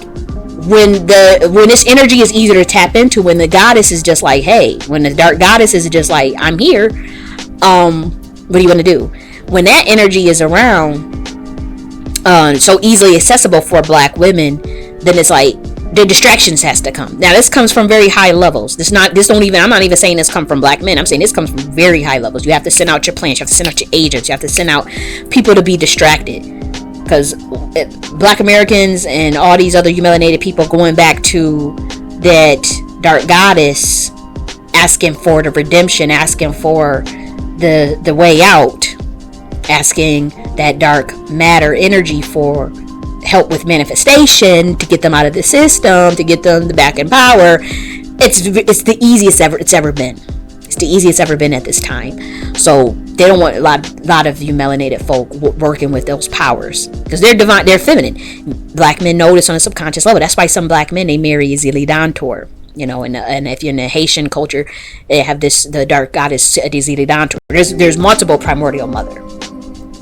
when this energy is easier to tap into, when the goddess is just like, hey, when the dark goddess is just like, I'm here, what are you gonna do? When that energy is around, so easily accessible for black women, then it's like the distractions has to come. Now this comes from very high levels. I'm not even saying this come from black men. I'm saying this comes from very high levels. You have to send out your plans, you have to send out your agents, you have to send out people to be distracted. Because black Americans and all these other melanated people going back to that dark goddess, asking for the redemption, asking for the way out, asking that dark matter energy for help with manifestation, to get them out of the system, to get them back in power. It's the easiest it's ever been. It's the easiest ever been at this time. So they don't want a lot of you melanated folk working with those powers, because they're divine, they're feminine. Black men know this on a subconscious level. That's why some black men, they marry Zilidantor. And if you're in the Haitian culture, they have the dark goddess Zilidantor. There's multiple primordial mother.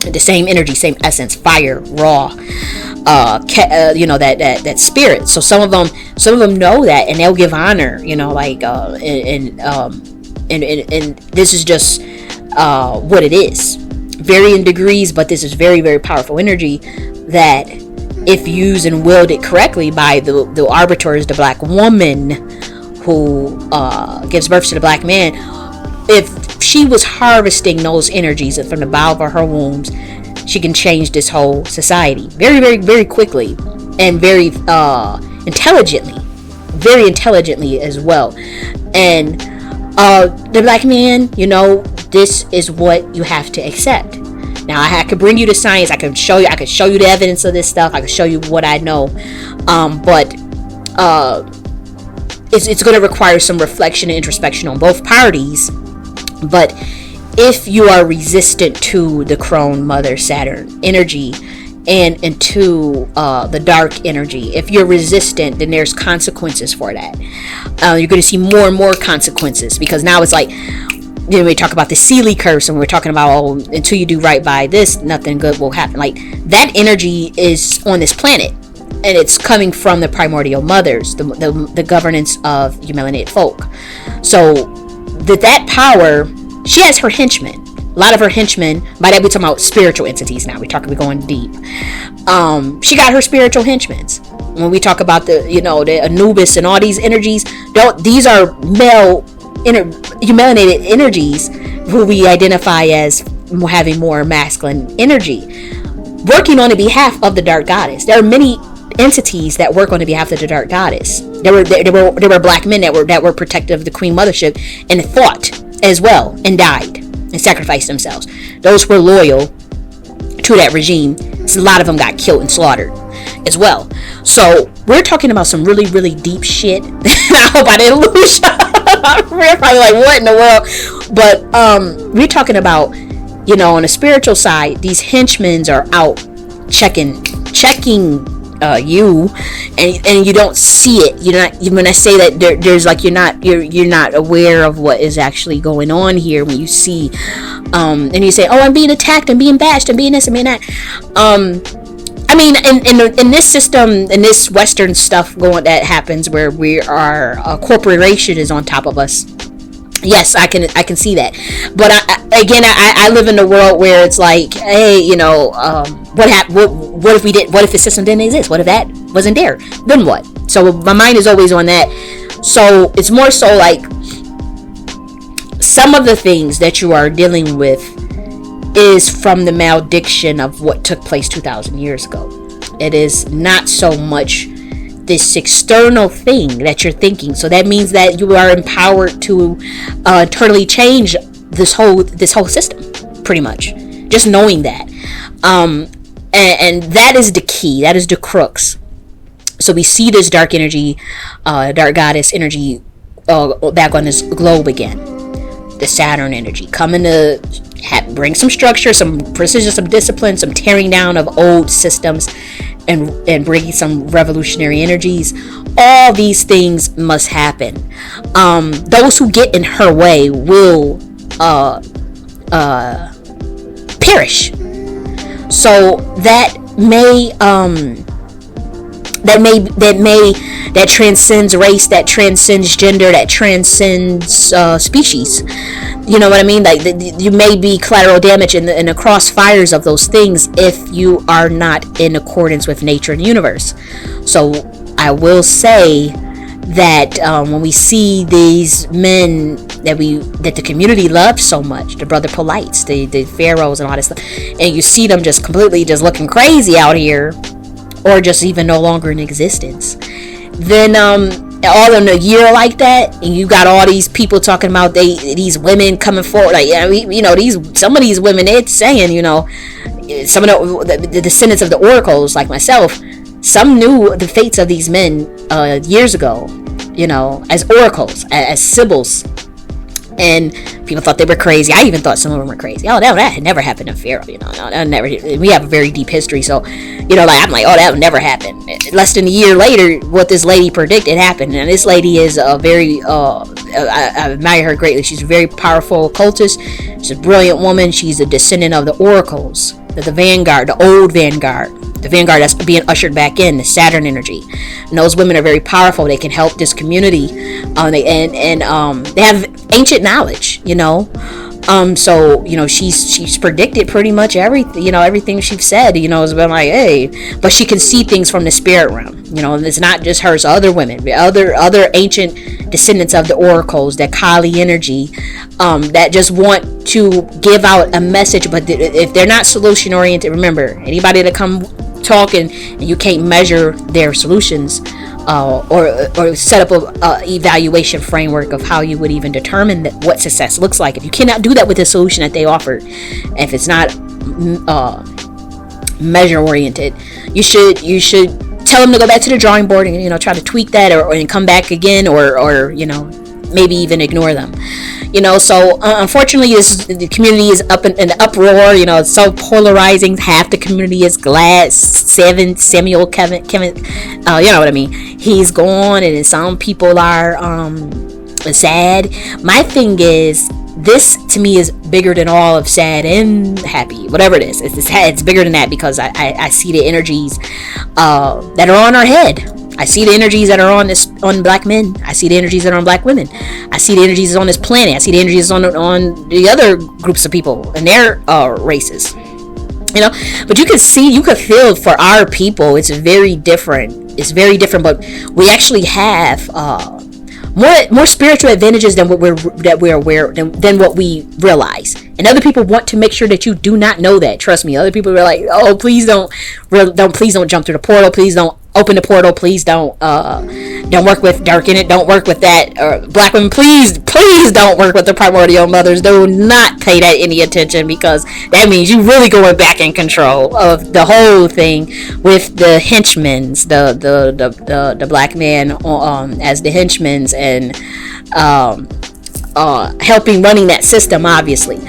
The same energy, same essence, fire, raw, that spirit. So some of them know that, and they'll give honor, and this is just what it is. Varying degrees, but this is very, very powerful energy that, if used and wielded correctly by the arbiters, the black woman who gives birth to the black man, if she was harvesting those energies from the bowel of her wombs, she can change this whole society very, very, very quickly, and very intelligently as well. And the black man, this is what you have to accept. Now, I could bring you the science. I can show you the evidence of this stuff. I can show you what I know. But it's going to require some reflection and introspection on both parties. But if you are resistant to the crone mother Saturn energy and into the dark energy, if you're resistant, then there's consequences for that. You're going to see more and more consequences, because now it's like, we talk about the Sealy curse, and we're talking about, until you do right by this, nothing good will happen. Like, that energy is on this planet, and it's coming from the primordial mothers, the governance of you melanated folk. So that power, she has her henchmen. A lot of her henchmen, by that we're talking about spiritual entities now. We're going deep. She got her spiritual henchmen. When we talk about the Anubis and all these energies, these are male melanated energies who we identify as having more masculine energy, working on the behalf of the dark goddess. There are many entities that work on the behalf of the dark goddess. There were black men that were protective of the queen mothership and fought as well, and died and sacrificed themselves. Those were loyal to that regime. So a lot of them got killed and slaughtered as well. So we're talking about some really, really deep shit. I hope I didn't lose. We're probably like, what in the world? But we're talking about, on the spiritual side, these henchmen are out checking you, and you don't see it. When I say that, there's like, you're not aware of what is actually going on here. When you see and you say, oh, I'm being attacked, I'm being bashed, I'm being this, I'm being that. I mean, in this system, in this Western stuff that happens, where a corporation is on top of us. Yes, I can see that. But I live in a world where it's like, hey, what if the system didn't exist? What if that wasn't there? Then what? So my mind is always on that. So it's more so like, some of the things that you are dealing with is from the malediction of what took place 2,000 years ago. It is not so much this external thing that you're thinking. So that means that you are empowered to internally change this whole system, pretty much. Just knowing that, and that is the key. That is the crux. So we see this dark energy, dark goddess energy, back on this globe again. The Saturn energy coming to bring some structure, some precision, some discipline, some tearing down of old systems, and bringing some revolutionary energies. All these things must happen. Those who get in her way will perish. So that transcends race, that transcends gender, that transcends species. You know what I mean? Like, you may be collateral damage in the crossfires of those things if you are not in accordance with nature and the universe. So I will say that when we see these men that the community loves so much, the brother Polights, the pharaohs and all this stuff, and you see them just completely just looking crazy out here, or just even no longer in existence, then all in a year like that, and you got all these people talking about these women coming forward, like, some of these women, they're saying, some of the descendants of the oracles, like myself, some knew the fates of these men years ago, as oracles, as sibyls. And people thought they were crazy. I even thought some of them were crazy. Oh, that had never happened in Pharaoh. That never. We have a very deep history, so I'm like, oh, that would never happen. Less than a year later, what this lady predicted happened, and this lady is a very. I admire her greatly. She's a very powerful occultist. She's a brilliant woman. She's a descendant of the oracles, the vanguard, the old vanguard. The vanguard that's being ushered back in, the Saturn energy. And those women are very powerful. They can help this community. They have ancient knowledge, So she's predicted pretty much everything. Everything she's said. Has been like, hey, but she can see things from the spirit realm. And it's not just her. It's other women, other ancient descendants of the oracles, that Kali energy, that just want to give out a message. But if they're not solution oriented, remember, anybody that come talking and you can't measure their solutions, or set up a evaluation framework of how you would even determine what success looks like. If you cannot do that with the solution that they offered, if it's not measure oriented, you should tell them to go back to the drawing board and try to tweak that, and come back again, or maybe even ignore them. So unfortunately, the community is up in an uproar. It's so polarizing. Half the community is glad Samuel Kevin, you know what I mean, he's gone, and some people are sad. My thing is, this to me is bigger than all of sad and happy, whatever it is. It's bigger than that, because I see the energies that are on our head. I see the energies that are on black men. I see the energies that are on black women. I see the energies on this planet. I see the energies on the other groups of people and their races. But you could feel for our people, it's very different. But we actually have more spiritual advantages than what we're aware than what we realize. And other people want to make sure that you do not know that. Trust me. Other people are like, oh, please don't jump through the portal. Please don't open the portal. Please don't work with dark in it. Don't work with that. Or black women, please don't work with the primordial mothers. Do not pay that any attention, because that means you really going back in control of the whole thing with the henchmen, the black man as the henchmen, and helping running that system, obviously.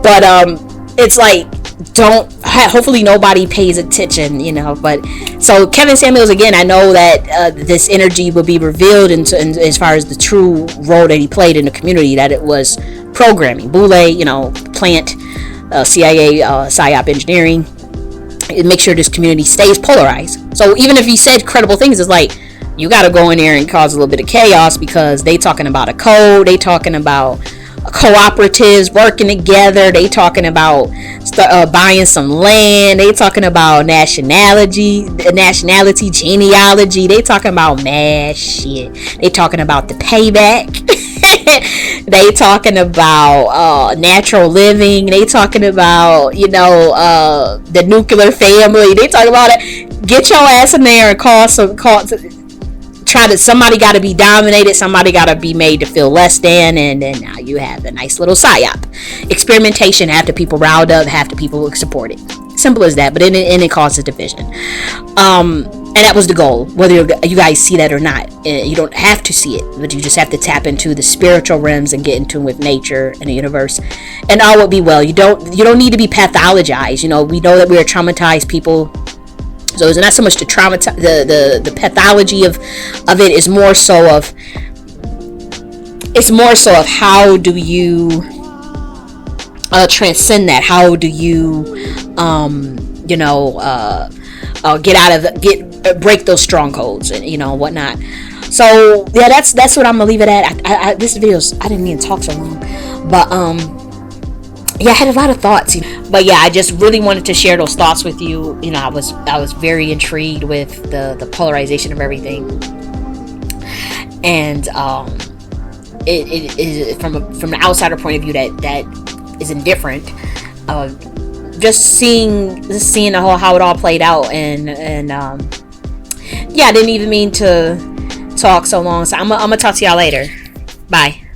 But it's like, hopefully nobody pays attention, but so Kevin Samuels, again, I know that this energy will be revealed in as far as the true role that he played in the community, that it was programming, Boule, plant, CIA, PSYOP engineering, and make sure this community stays polarized. So even if he said credible things, it's like, you got to go in there and cause a little bit of chaos, because they talking about a code, they talking about cooperatives working together, they talking about buying some land, they talking about nationality, genealogy, they talking about mad shit, they talking about the payback, they talking about natural living, they talking about the nuclear family, they talking about it. Get your ass in there and somebody got to be dominated, somebody got to be made to feel less than, and then now you have a nice little psyop experimentation. Half the people riled up, half the people support it. Simple as that. But it causes division, and that was the goal, whether you guys see that or not. You don't have to see it, but you just have to tap into the spiritual realms and get in tune with nature and the universe, and all will be well. You don't need to be pathologized. We know that we are traumatized people. So it's not so much the trauma, the pathology of it is more so of, how do you transcend that? How do you break those strongholds and whatnot. So yeah, that's what I'm gonna leave it at. This video's, I didn't mean to talk so long, but yeah, I had a lot of thoughts, but yeah, I just really wanted to share those thoughts with you. I was very intrigued with the polarization of everything, and it is from the outsider point of view that is indifferent. Just seeing the whole how it all played out, and yeah, I didn't even mean to talk so long. So I'm gonna talk to y'all later. Bye.